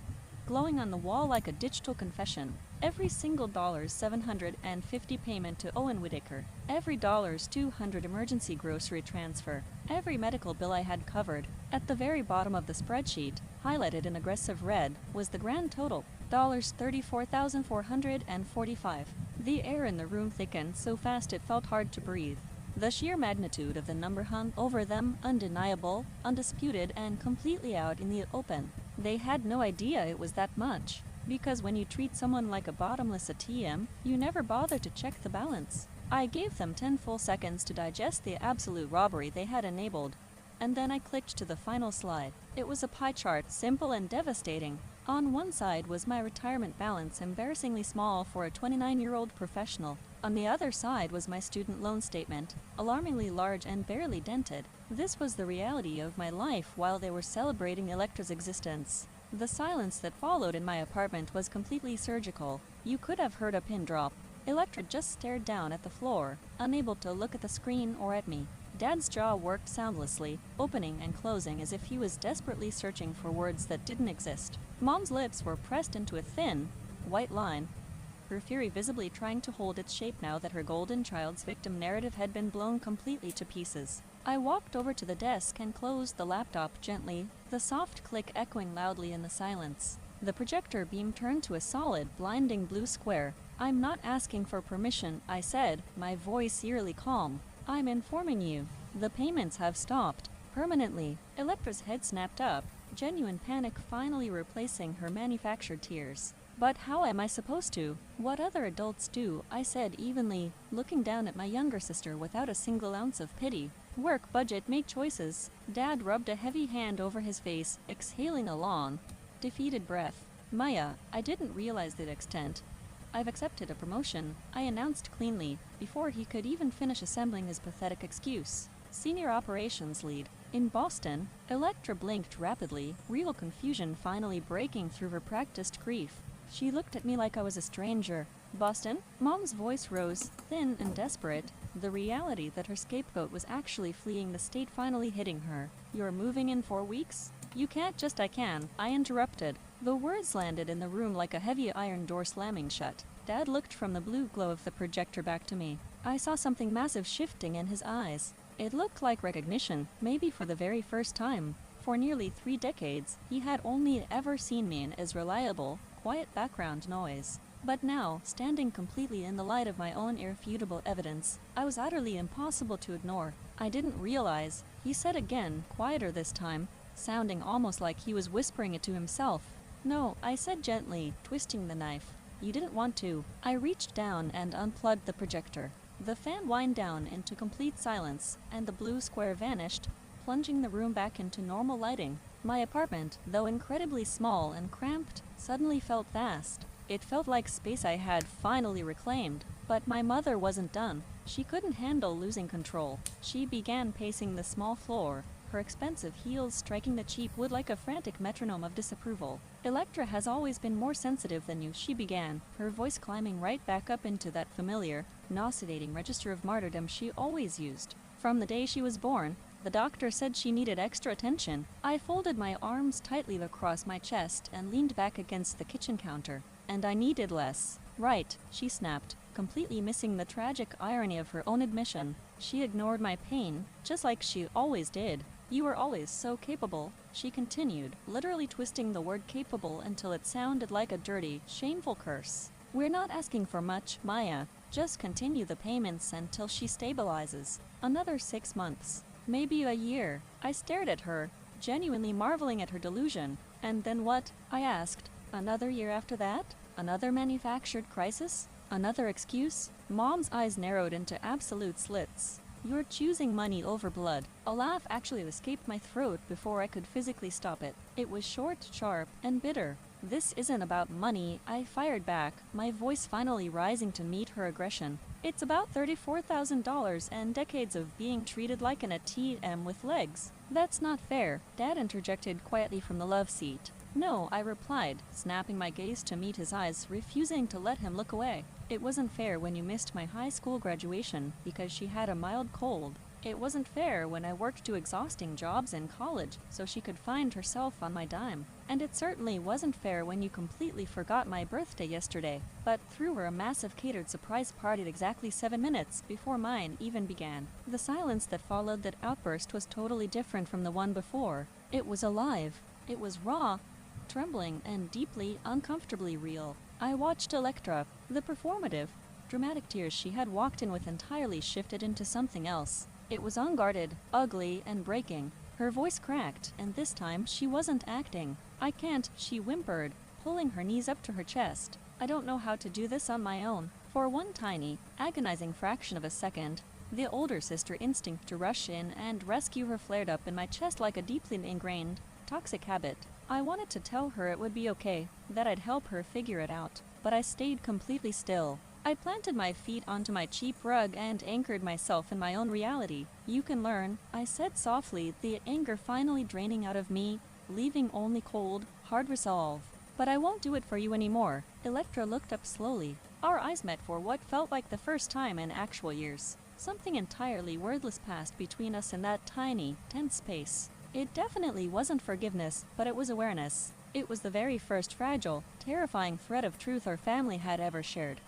glowing on the wall like a digital confession. Every single $750 payment to Owen Whitaker. Every $200 emergency grocery transfer. Every medical bill I had covered. At the very bottom of the spreadsheet, highlighted in aggressive red, was the grand total. $34,445. The air in the room thickened so fast it felt hard to breathe. The sheer magnitude of the number hung over them, undeniable, undisputed, and completely out in the open. They had no idea it was that much. Because when you treat someone like a bottomless ATM, you never bother to check the balance. I gave them 10 full seconds to digest the absolute robbery they had enabled, and then I clicked to the final slide. It was a pie chart, simple and devastating. On one side was my retirement balance, embarrassingly small for a 29-year-old professional. On the other side was my student loan statement, alarmingly large and barely dented. This was the reality of my life while they were celebrating Electra's existence. The silence that followed in my apartment was completely surgical. You could have heard a pin drop. Electra just stared down at the floor, unable to look at the screen or at me. Dad's jaw worked soundlessly, opening and closing as if he was desperately searching for words that didn't exist. Mom's lips were pressed into a thin, white line, her fury visibly trying to hold its shape now that her golden child's victim narrative had been blown completely to pieces. I walked over to the desk and closed the laptop gently, the soft click echoing loudly in the silence. The projector beam turned to a solid, blinding blue square. "I'm not asking for permission," I said, my voice eerily calm. "I'm informing you. The payments have stopped. Permanently." Electra's head snapped up, genuine panic finally replacing her manufactured tears. "But how am I supposed to? What other adults do?" I said evenly, looking down at my younger sister without a single ounce of pity. "Work, budget, make choices." Dad rubbed a heavy hand over his face, exhaling a long, defeated breath. "Maya, I didn't realize the extent. I've accepted a promotion," I announced cleanly, before he could even finish assembling his pathetic excuse. "Senior operations lead." In Boston, Electra blinked rapidly, real confusion finally breaking through her practiced grief. She looked at me like I was a stranger. "Boston?" Mom's voice rose, thin and desperate, the reality that her scapegoat was actually fleeing the state finally hitting her. "You're moving in 4 weeks?" "You can't just I can," I interrupted. The words landed in the room like a heavy iron door slamming shut. Dad looked from the blue glow of the projector back to me. I saw something massive shifting in his eyes. It looked like recognition, maybe for the very first time. For nearly 3 decades, he had only ever seen me as reliable, quiet background noise. But now, standing completely in the light of my own irrefutable evidence, I was utterly impossible to ignore. "I didn't realize," he said again, quieter this time, sounding almost like he was whispering it to himself. "No," I said gently, twisting the knife. "You didn't want to." I reached down and unplugged the projector. The fan whined down into complete silence, and the blue square vanished, plunging the room back into normal lighting. My apartment, though incredibly small and cramped, suddenly felt vast. It felt like space I had finally reclaimed. But my mother wasn't done. She couldn't handle losing control. She began pacing the small floor, her expensive heels striking the cheap wood like a frantic metronome of disapproval. "Electra has always been more sensitive than you," she began, her voice climbing right back up into that familiar, nauseating register of martyrdom she always used. "From the day she was born, the doctor said she needed extra attention." I folded my arms tightly across my chest and leaned back against the kitchen counter. "And I needed less." "Right," she snapped, completely missing the tragic irony of her own admission. She ignored my pain, just like she always did. "You were always so capable," she continued, literally twisting the word capable until it sounded like a dirty, shameful curse. We're not asking for much, Maya. Just continue the payments until she stabilizes. Another 6 months. Maybe a year. I stared at her, genuinely marveling at her delusion. And then what? I asked. Another year after that? Another manufactured crisis? Another excuse? Mom's eyes narrowed into absolute slits. You're choosing money over blood. A laugh actually escaped my throat before I could physically stop it. It was short, sharp, and bitter. This isn't about money, I fired back, my voice finally rising to meet her aggression. It's about $34,000 and decades of being treated like an ATM with legs. That's not fair, Dad interjected quietly from the love seat. No, I replied, snapping my gaze to meet his eyes, refusing to let him look away. It wasn't fair when you missed my high school graduation because she had a mild cold. It wasn't fair when I worked 2 exhausting jobs in college so she could find herself on my dime. And it certainly wasn't fair when you completely forgot my birthday yesterday, but threw her a massive catered surprise party at exactly 7 minutes before mine even began. The silence that followed that outburst was totally different from the one before. It was alive. It was raw, trembling, and deeply, uncomfortably real. I watched Electra, the performative, dramatic tears she had walked in with entirely shifted into something else. It was unguarded, ugly, and breaking. Her voice cracked, and this time she wasn't acting. I can't, she whimpered, pulling her knees up to her chest. I don't know how to do this on my own. For one tiny, agonizing fraction of a second, the older sister instinct to rush in and rescue her flared up in my chest like a deeply ingrained, toxic habit. I wanted to tell her it would be okay, that I'd help her figure it out, but I stayed completely still. I planted my feet onto my cheap rug and anchored myself in my own reality. You can learn, I said softly, the anger finally draining out of me, leaving only cold, hard resolve. But I won't do it for you anymore. Electra looked up slowly. Our eyes met for what felt like the first time in actual years. Something entirely wordless passed between us in that tiny, tense space. It definitely wasn't forgiveness, but it was awareness. It was the very first fragile, terrifying thread of truth our family had ever shared.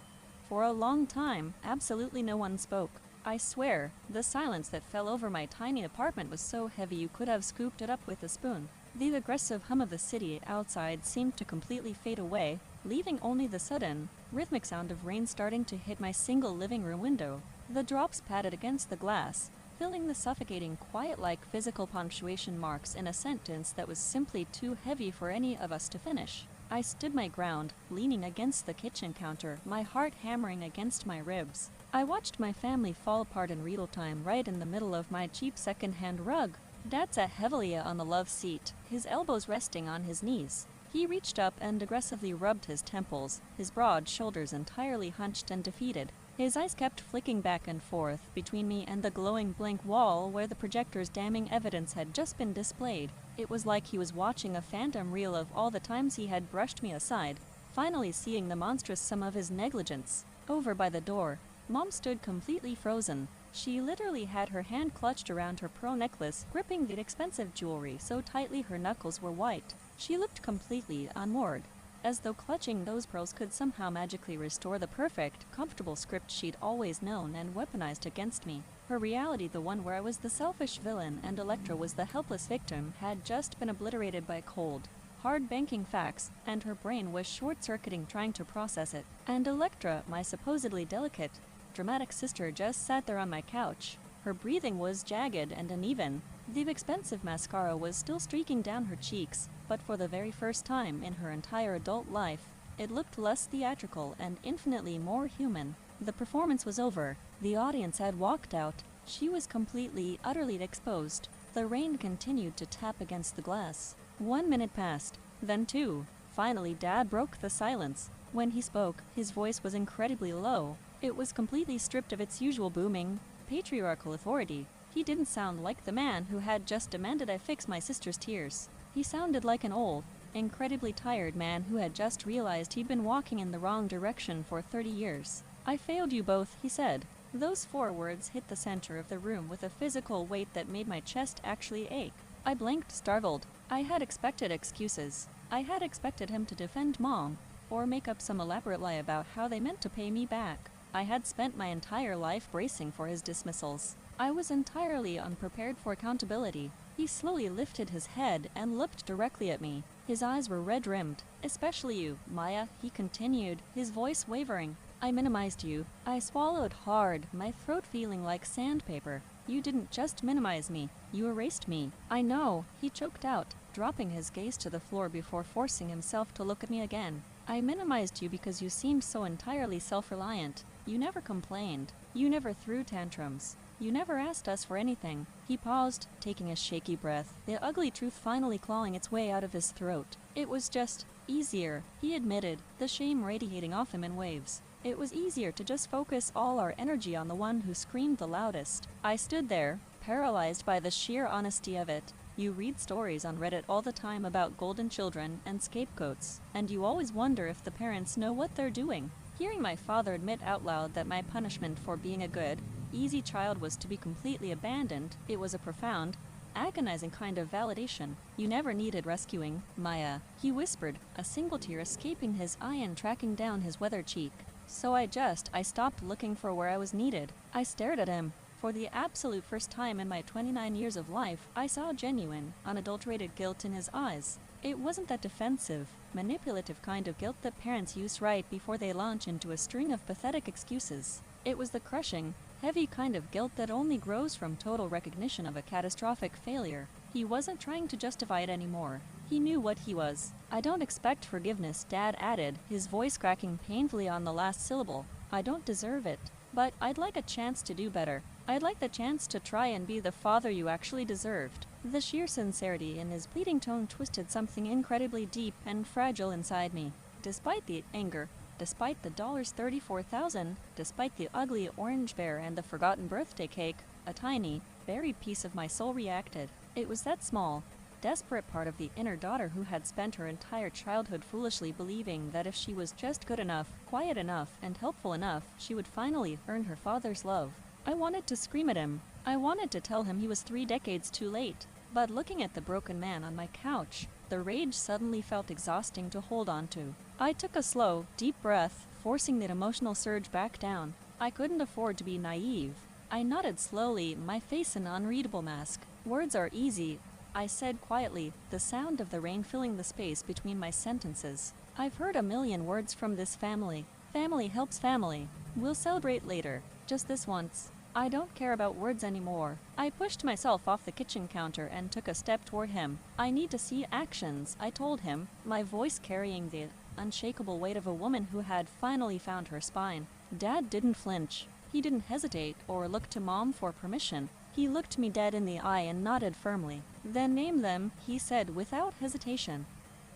For a long time, absolutely no one spoke. I swear, the silence that fell over my tiny apartment was so heavy you could have scooped it up with a spoon. The aggressive hum of the city outside seemed to completely fade away, leaving only the sudden, rhythmic sound of rain starting to hit my single living room window. The drops patted against the glass, filling the suffocating quiet-like physical punctuation marks in a sentence that was simply too heavy for any of us to finish. I stood my ground, leaning against the kitchen counter, my heart hammering against my ribs. I watched my family fall apart in real time right in the middle of my cheap second-hand rug. Dad sat heavily on the love seat, his elbows resting on his knees. He reached up and aggressively rubbed his temples, his broad shoulders entirely hunched and defeated. His eyes kept flicking back and forth between me and the glowing blank wall where the projector's damning evidence had just been displayed. It was like he was watching a phantom reel of all the times he had brushed me aside, finally seeing the monstrous sum of his negligence. Over by the door, Mom stood completely frozen. She literally had her hand clutched around her pearl necklace, gripping the expensive jewelry so tightly her knuckles were white. She looked completely unmoored, as though clutching those pearls could somehow magically restore the perfect, comfortable script she'd always known and weaponized against me. Her reality, the one where I was the selfish villain and Electra was the helpless victim, had just been obliterated by cold, hard banking facts, and her brain was short-circuiting trying to process it. And Electra, my supposedly delicate, dramatic sister, just sat there on my couch. Her breathing was jagged and uneven. The expensive mascara was still streaking down her cheeks, but for the very first time in her entire adult life, it looked less theatrical and infinitely more human. The performance was over. The audience had walked out. She was completely, utterly exposed. The rain continued to tap against the glass. 1 minute passed, then 2. Finally, Dad broke the silence. When he spoke, his voice was incredibly low. It was completely stripped of its usual booming, patriarchal authority. He didn't sound like the man who had just demanded I fix my sister's tears. He sounded like an old, incredibly tired man who had just realized he'd been walking in the wrong direction for 30 years. "I failed you both," he said. Those 4 words hit the center of the room with a physical weight that made my chest actually ache. I blinked, startled. I had expected excuses. I had expected him to defend Mom, or make up some elaborate lie about how they meant to pay me back. I had spent my entire life bracing for his dismissals. I was entirely unprepared for accountability. He slowly lifted his head and looked directly at me. His eyes were red-rimmed. "Especially you, Maya," he continued, his voice wavering. "I minimized you. I swallowed hard, my throat feeling like sandpaper. You didn't just minimize me, you erased me." "I know," he choked out, dropping his gaze to the floor before forcing himself to look at me again. "I minimized you because you seemed so entirely self-reliant. You never complained. You never threw tantrums. You never asked us for anything." He paused, taking a shaky breath, the ugly truth finally clawing its way out of his throat. "It was just easier," he admitted, the shame radiating off him in waves. "It was easier to just focus all our energy on the one who screamed the loudest." I stood there, paralyzed by the sheer honesty of it. You read stories on Reddit all the time about golden children and scapegoats, and you always wonder if the parents know what they're doing. Hearing my father admit out loud that my punishment for being a good, easy child was to be completely abandoned, it was a profound, agonizing kind of validation. "You never needed rescuing, Maya," he whispered, a single tear escaping his eye and tracking down his weathered cheek. So I stopped looking for where I was needed. I stared at him. For the absolute first time in my 29 years of life, I saw genuine, unadulterated guilt in his eyes. It wasn't that defensive, manipulative kind of guilt that parents use right before they launch into a string of pathetic excuses. It was the crushing, heavy kind of guilt that only grows from total recognition of a catastrophic failure. He wasn't trying to justify it anymore. He knew what he was. "I don't expect forgiveness," Dad added, his voice cracking painfully on the last syllable. "I don't deserve it. But I'd like a chance to do better. I'd like the chance to try and be the father you actually deserved." The sheer sincerity in his pleading tone twisted something incredibly deep and fragile inside me. Despite the anger, despite the $34,000, despite the ugly orange bear and the forgotten birthday cake, a tiny, buried piece of my soul reacted. It was that small, desperate part of the inner daughter who had spent her entire childhood foolishly believing that if she was just good enough, quiet enough, and helpful enough, she would finally earn her father's love. I wanted to scream at him. I wanted to tell him he was 3 decades too late. But looking at the broken man on my couch, the rage suddenly felt exhausting to hold on to. I took a slow, deep breath, forcing that emotional surge back down. I couldn't afford to be naive. I nodded slowly, my face an unreadable mask. "Words are easy," I said quietly, the sound of the rain filling the space between my sentences. "I've heard a million words from this family. Family helps family. We'll celebrate later. Just this once. I don't care about words anymore." I pushed myself off the kitchen counter and took a step toward him. "I need to see actions," I told him, my voice carrying the unshakable weight of a woman who had finally found her spine. Dad didn't flinch. He didn't hesitate or look to Mom for permission. He looked me dead in the eye and nodded firmly. "Then name them," he said without hesitation.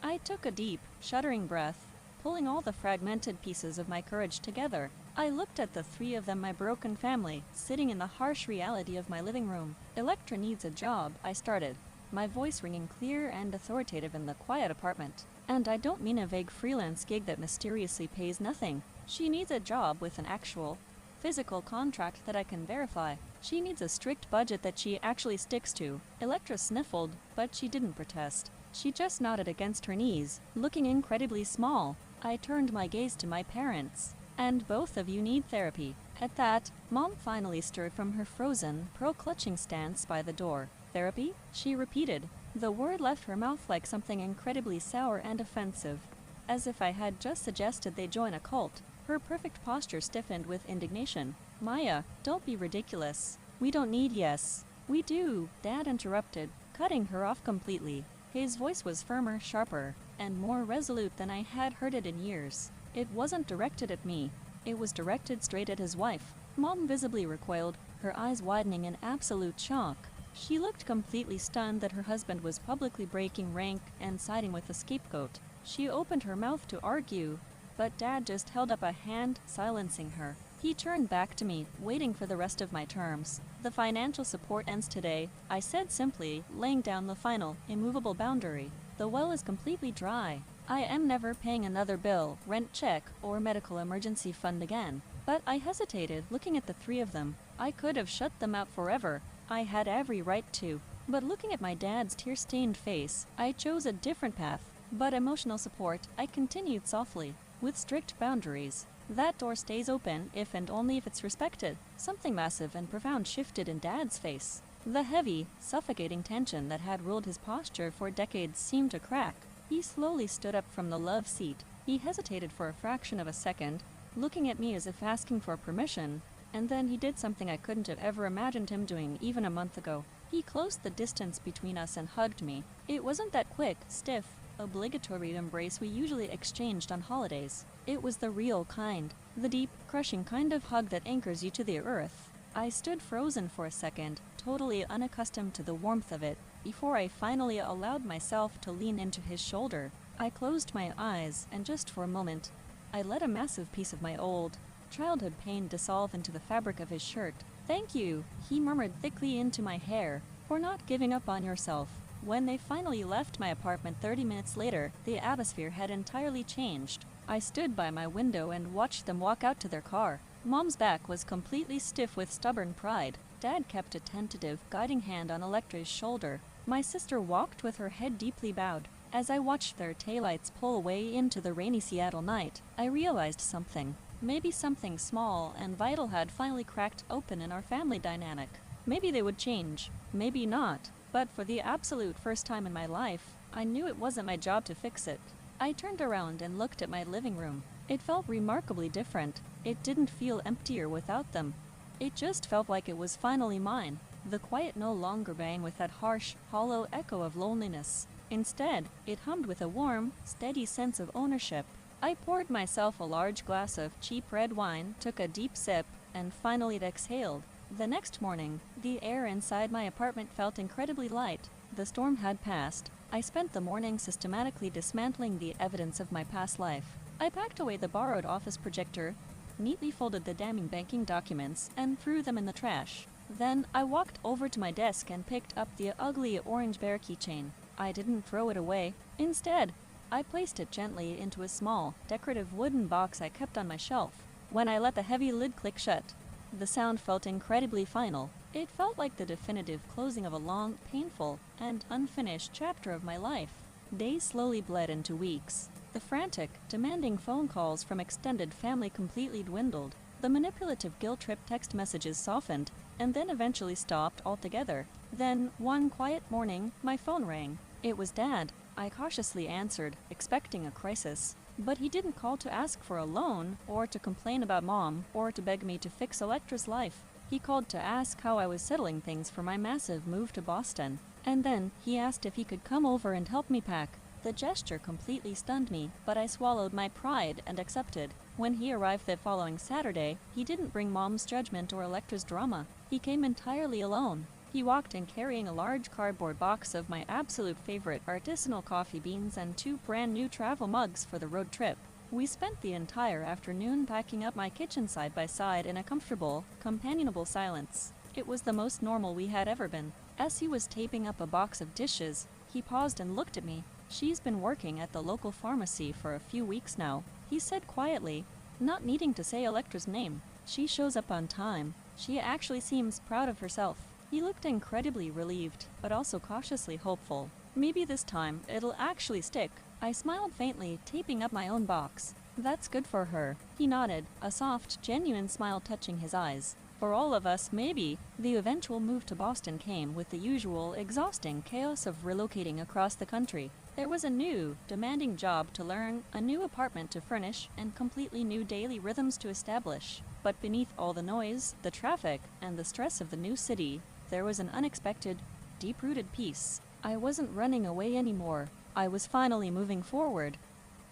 I took a deep, shuddering breath, pulling all the fragmented pieces of my courage together. I looked at the 3 of them, my broken family, sitting in the harsh reality of my living room. "Electra needs a job," I started, my voice ringing clear and authoritative in the quiet apartment. "And I don't mean a vague freelance gig that mysteriously pays nothing. She needs a job with an actual, physical contract that I can verify. She needs a strict budget that she actually sticks to." Electra sniffled, but she didn't protest. She just nodded against her knees, looking incredibly small. I turned my gaze to my parents. "And both of you need therapy." At that, Mom finally stirred from her frozen, pearl-clutching stance by the door. "Therapy?" she repeated. The word left her mouth like something incredibly sour and offensive, as if I had just suggested they join a cult. Her perfect posture stiffened with indignation. "Maya, don't be ridiculous. We don't need yes." "We do," Dad interrupted, cutting her off completely. His voice was firmer, sharper, and more resolute than I had heard it in years. It wasn't directed at me. It was directed straight at his wife. Mom visibly recoiled, her eyes widening in absolute shock. She looked completely stunned that her husband was publicly breaking rank and siding with the scapegoat. She opened her mouth to argue, but Dad just held up a hand, silencing her. He turned back to me, waiting for the rest of my terms. "The financial support ends today," I said simply, laying down the final, immovable boundary. "The well is completely dry. I am never paying another bill, rent check, or medical emergency fund again." But I hesitated, looking at the 3 of them. I could have shut them out forever. I had every right to. But looking at my dad's tear-stained face, I chose a different path. "But emotional support," I continued softly, "with strict boundaries. That door stays open if and only if it's respected." Something massive and profound shifted in Dad's face. The heavy, suffocating tension that had ruled his posture for decades seemed to crack. He slowly stood up from the love seat. He hesitated for a fraction of a second, looking at me as if asking for permission, and then he did something I couldn't have ever imagined him doing even a month ago. He closed the distance between us and hugged me. It wasn't that quick, stiff, obligatory embrace we usually exchanged on holidays. It was the real kind, the deep, crushing kind of hug that anchors you to the earth. I stood frozen for a second, totally unaccustomed to the warmth of it, before I finally allowed myself to lean into his shoulder. I closed my eyes, and just for a moment, I let a massive piece of my old, childhood pain dissolve into the fabric of his shirt. "Thank you," he murmured thickly into my hair, "for not giving up on yourself." When they finally left my apartment 30 minutes later, the atmosphere had entirely changed. I stood by my window and watched them walk out to their car. Mom's back was completely stiff with stubborn pride. Dad kept a tentative, guiding hand on Electra's shoulder. My sister walked with her head deeply bowed. As I watched their taillights pull away into the rainy Seattle night, I realized something. Maybe something small and vital had finally cracked open in our family dynamic. Maybe they would change, maybe not, but for the absolute first time in my life, I knew it wasn't my job to fix it. I turned around and looked at my living room. It felt remarkably different. It didn't feel emptier without them. It just felt like it was finally mine. The quiet no longer rang with that harsh, hollow echo of loneliness. Instead, it hummed with a warm, steady sense of ownership. I poured myself a large glass of cheap red wine, took a deep sip, and finally exhaled. The next morning, the air inside my apartment felt incredibly light. The storm had passed. I spent the morning systematically dismantling the evidence of my past life. I packed away the borrowed office projector, neatly folded the damning banking documents, and threw them in the trash. Then I walked over to my desk and picked up the ugly orange bear keychain. I didn't throw it away. Instead, I placed it gently into a small, decorative wooden box I kept on my shelf. When I let the heavy lid click shut, the sound felt incredibly final. It felt like the definitive closing of a long, painful, and unfinished chapter of my life. Days slowly bled into weeks. The frantic, demanding phone calls from extended family completely dwindled. The manipulative guilt-trip text messages softened, and then eventually stopped altogether. Then, one quiet morning, my phone rang. It was Dad. I cautiously answered, expecting a crisis. But he didn't call to ask for a loan, or to complain about Mom, or to beg me to fix Electra's life. He called to ask how I was settling things for my massive move to Boston. And then, he asked if he could come over and help me pack. The gesture completely stunned me, but I swallowed my pride and accepted. When he arrived the following Saturday, he didn't bring Mom's judgment or Electra's drama. He came entirely alone. He walked in carrying a large cardboard box of my absolute favorite artisanal coffee beans and 2 brand new travel mugs for the road trip. We spent the entire afternoon packing up my kitchen side by side in a comfortable, companionable silence. It was the most normal we had ever been. As he was taping up a box of dishes, he paused and looked at me. "She's been working at the local pharmacy for a few weeks now," he said quietly, not needing to say Electra's name. "She shows up on time. She actually seems proud of herself." He looked incredibly relieved, but also cautiously hopeful. "Maybe this time it'll actually stick." I smiled faintly, taping up my own box. "That's good for her." He nodded, a soft, genuine smile touching his eyes. For all of us, maybe. The eventual move to Boston came with the usual, exhausting chaos of relocating across the country. There was a new, demanding job to learn, a new apartment to furnish, and completely new daily rhythms to establish. But beneath all the noise, the traffic, and the stress of the new city, there was an unexpected, deep-rooted peace. I wasn't running away anymore. I was finally moving forward.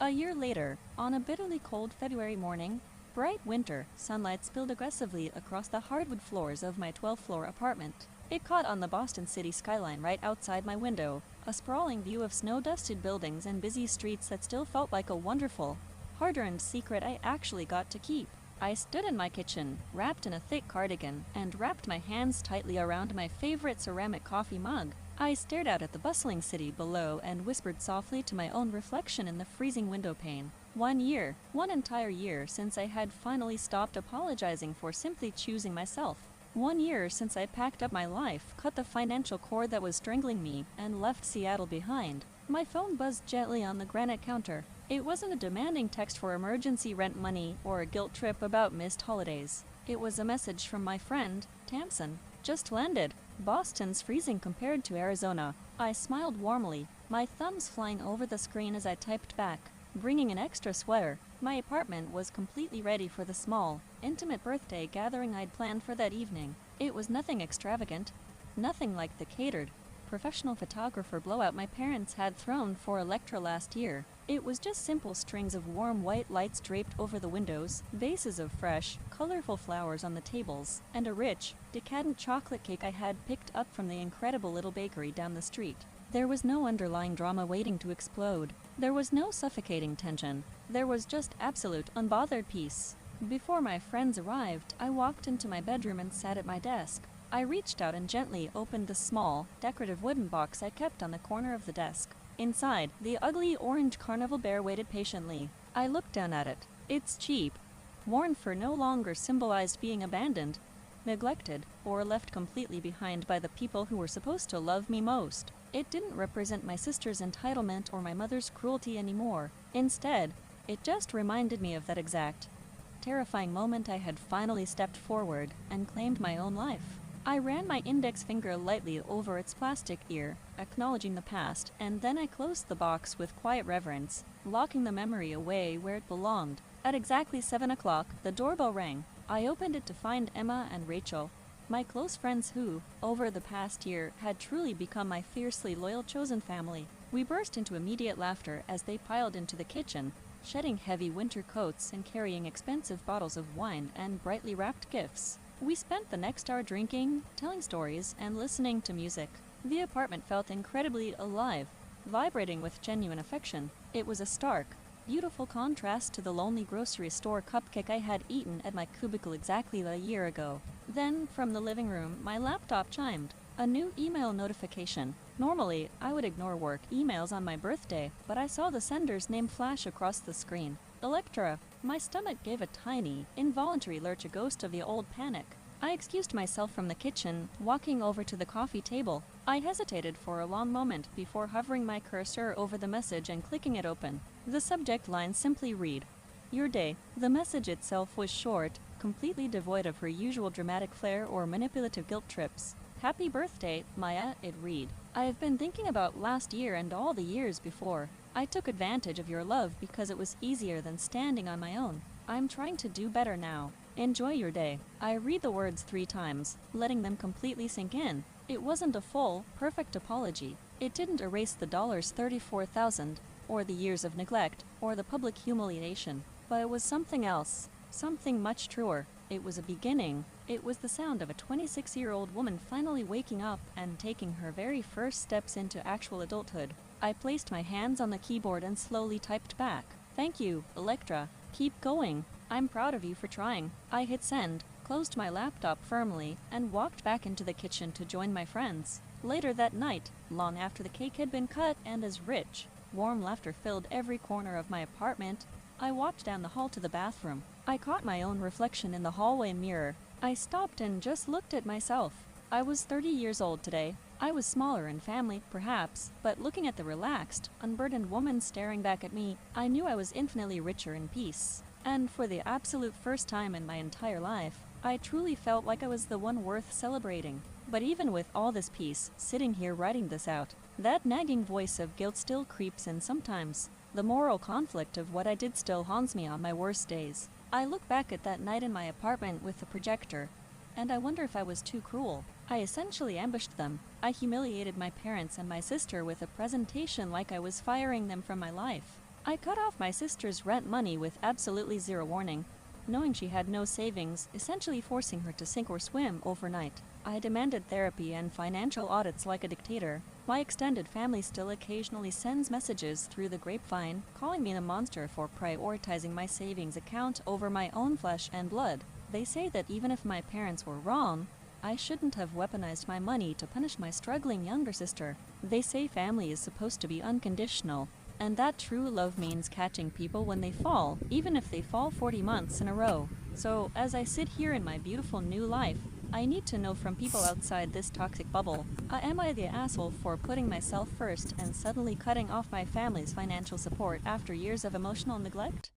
A year later, on a bitterly cold February morning, bright winter sunlight spilled aggressively across the hardwood floors of my 12th-floor apartment. It caught on the Boston city skyline right outside my window, a sprawling view of snow-dusted buildings and busy streets that still felt like a wonderful, hard-earned secret I actually got to keep. I stood in my kitchen, wrapped in a thick cardigan, and wrapped my hands tightly around my favorite ceramic coffee mug. I stared out at the bustling city below and whispered softly to my own reflection in the freezing window pane. 1 year, one entire year since I had finally stopped apologizing for simply choosing myself. 1 year since I packed up my life, cut the financial cord that was strangling me, and left Seattle behind. My phone buzzed gently on the granite counter. It wasn't a demanding text for emergency rent money or a guilt trip about missed holidays. It was a message from my friend, Tamsin. "Just landed. Boston's freezing compared to Arizona. I smiled warmly, my thumbs flying over the screen as I typed back, bringing an extra sweater. My apartment was completely ready for the small, intimate birthday gathering I'd planned for that evening. It was nothing extravagant, nothing like the catered, professional photographer blowout my parents had thrown for Electra last year. It was just simple strings of warm white lights draped over the windows, vases of fresh, colorful flowers on the tables, and a rich, decadent chocolate cake I had picked up from the incredible little bakery down the street. There was no underlying drama waiting to explode. There was no suffocating tension. There was just absolute, unbothered peace. Before my friends arrived, I walked into my bedroom and sat at my desk. I reached out and gently opened the small, decorative wooden box I kept on the corner of the desk. Inside, the ugly orange carnival bear waited patiently. I looked down at it. Its cheap, worn fur no longer symbolized being abandoned, neglected, or left completely behind by the people who were supposed to love me most. It didn't represent my sister's entitlement or my mother's cruelty anymore. Instead, it just reminded me of that exact, terrifying moment I had finally stepped forward and claimed my own life. I ran my index finger lightly over its plastic ear, acknowledging the past, and then I closed the box with quiet reverence, locking the memory away where it belonged. At exactly 7 o'clock, the doorbell rang. I opened it to find Emma and Rachel, my close friends who, over the past year, had truly become my fiercely loyal chosen family. We burst into immediate laughter as they piled into the kitchen, shedding heavy winter coats and carrying expensive bottles of wine and brightly wrapped gifts. We spent the next hour drinking, telling stories, and listening to music. The apartment felt incredibly alive, vibrating with genuine affection. It was a stark, beautiful contrast to the lonely grocery store cupcake I had eaten at my cubicle exactly a year ago. Then, from the living room, my laptop chimed. A new email notification. Normally, I would ignore work emails on my birthday, but I saw the sender's name flash across the screen. Electra. My stomach gave a tiny, involuntary lurch, a ghost of the old panic. I excused myself from the kitchen, walking over to the coffee table. I hesitated for a long moment before hovering my cursor over the message and clicking it open. The subject line simply read, "Your day." The message itself was short, completely devoid of her usual dramatic flair or manipulative guilt trips. "Happy birthday, Maya," it read. "I have been thinking about last year and all the years before. I took advantage of your love because it was easier than standing on my own. I'm trying to do better now. Enjoy your day." I read the words 3 times, letting them completely sink in. It wasn't a full, perfect apology. It didn't erase the $34,000, or the years of neglect, or the public humiliation. But it was something else, something much truer. It was a beginning. It was the sound of a 26-year-old woman finally waking up and taking her very first steps into actual adulthood. I placed my hands on the keyboard and slowly typed back. "Thank you, Electra. Keep going. I'm proud of you for trying." I hit send, closed my laptop firmly, and walked back into the kitchen to join my friends. Later that night, long after the cake had been cut and as rich, warm laughter filled every corner of my apartment, I walked down the hall to the bathroom. I caught my own reflection in the hallway mirror. I stopped and just looked at myself. I was 30 years old today. I was smaller in family, perhaps, but looking at the relaxed, unburdened woman staring back at me, I knew I was infinitely richer in peace. And for the absolute first time in my entire life, I truly felt like I was the one worth celebrating. But even with all this peace, sitting here writing this out, that nagging voice of guilt still creeps in sometimes. The moral conflict of what I did still haunts me on my worst days. I look back at that night in my apartment with the projector, and I wonder if I was too cruel. I essentially ambushed them. I humiliated my parents and my sister with a presentation like I was firing them from my life. I cut off my sister's rent money with absolutely zero warning, knowing she had no savings, essentially forcing her to sink or swim overnight. I demanded therapy and financial audits like a dictator. My extended family still occasionally sends messages through the grapevine, calling me a monster for prioritizing my savings account over my own flesh and blood. They say that even if my parents were wrong, I shouldn't have weaponized my money to punish my struggling younger sister. They say family is supposed to be unconditional, and that true love means catching people when they fall, even if they fall 40 months in a row. So, as I sit here in my beautiful new life, I need to know from people outside this toxic bubble, am I the asshole for putting myself first and suddenly cutting off my family's financial support after years of emotional neglect?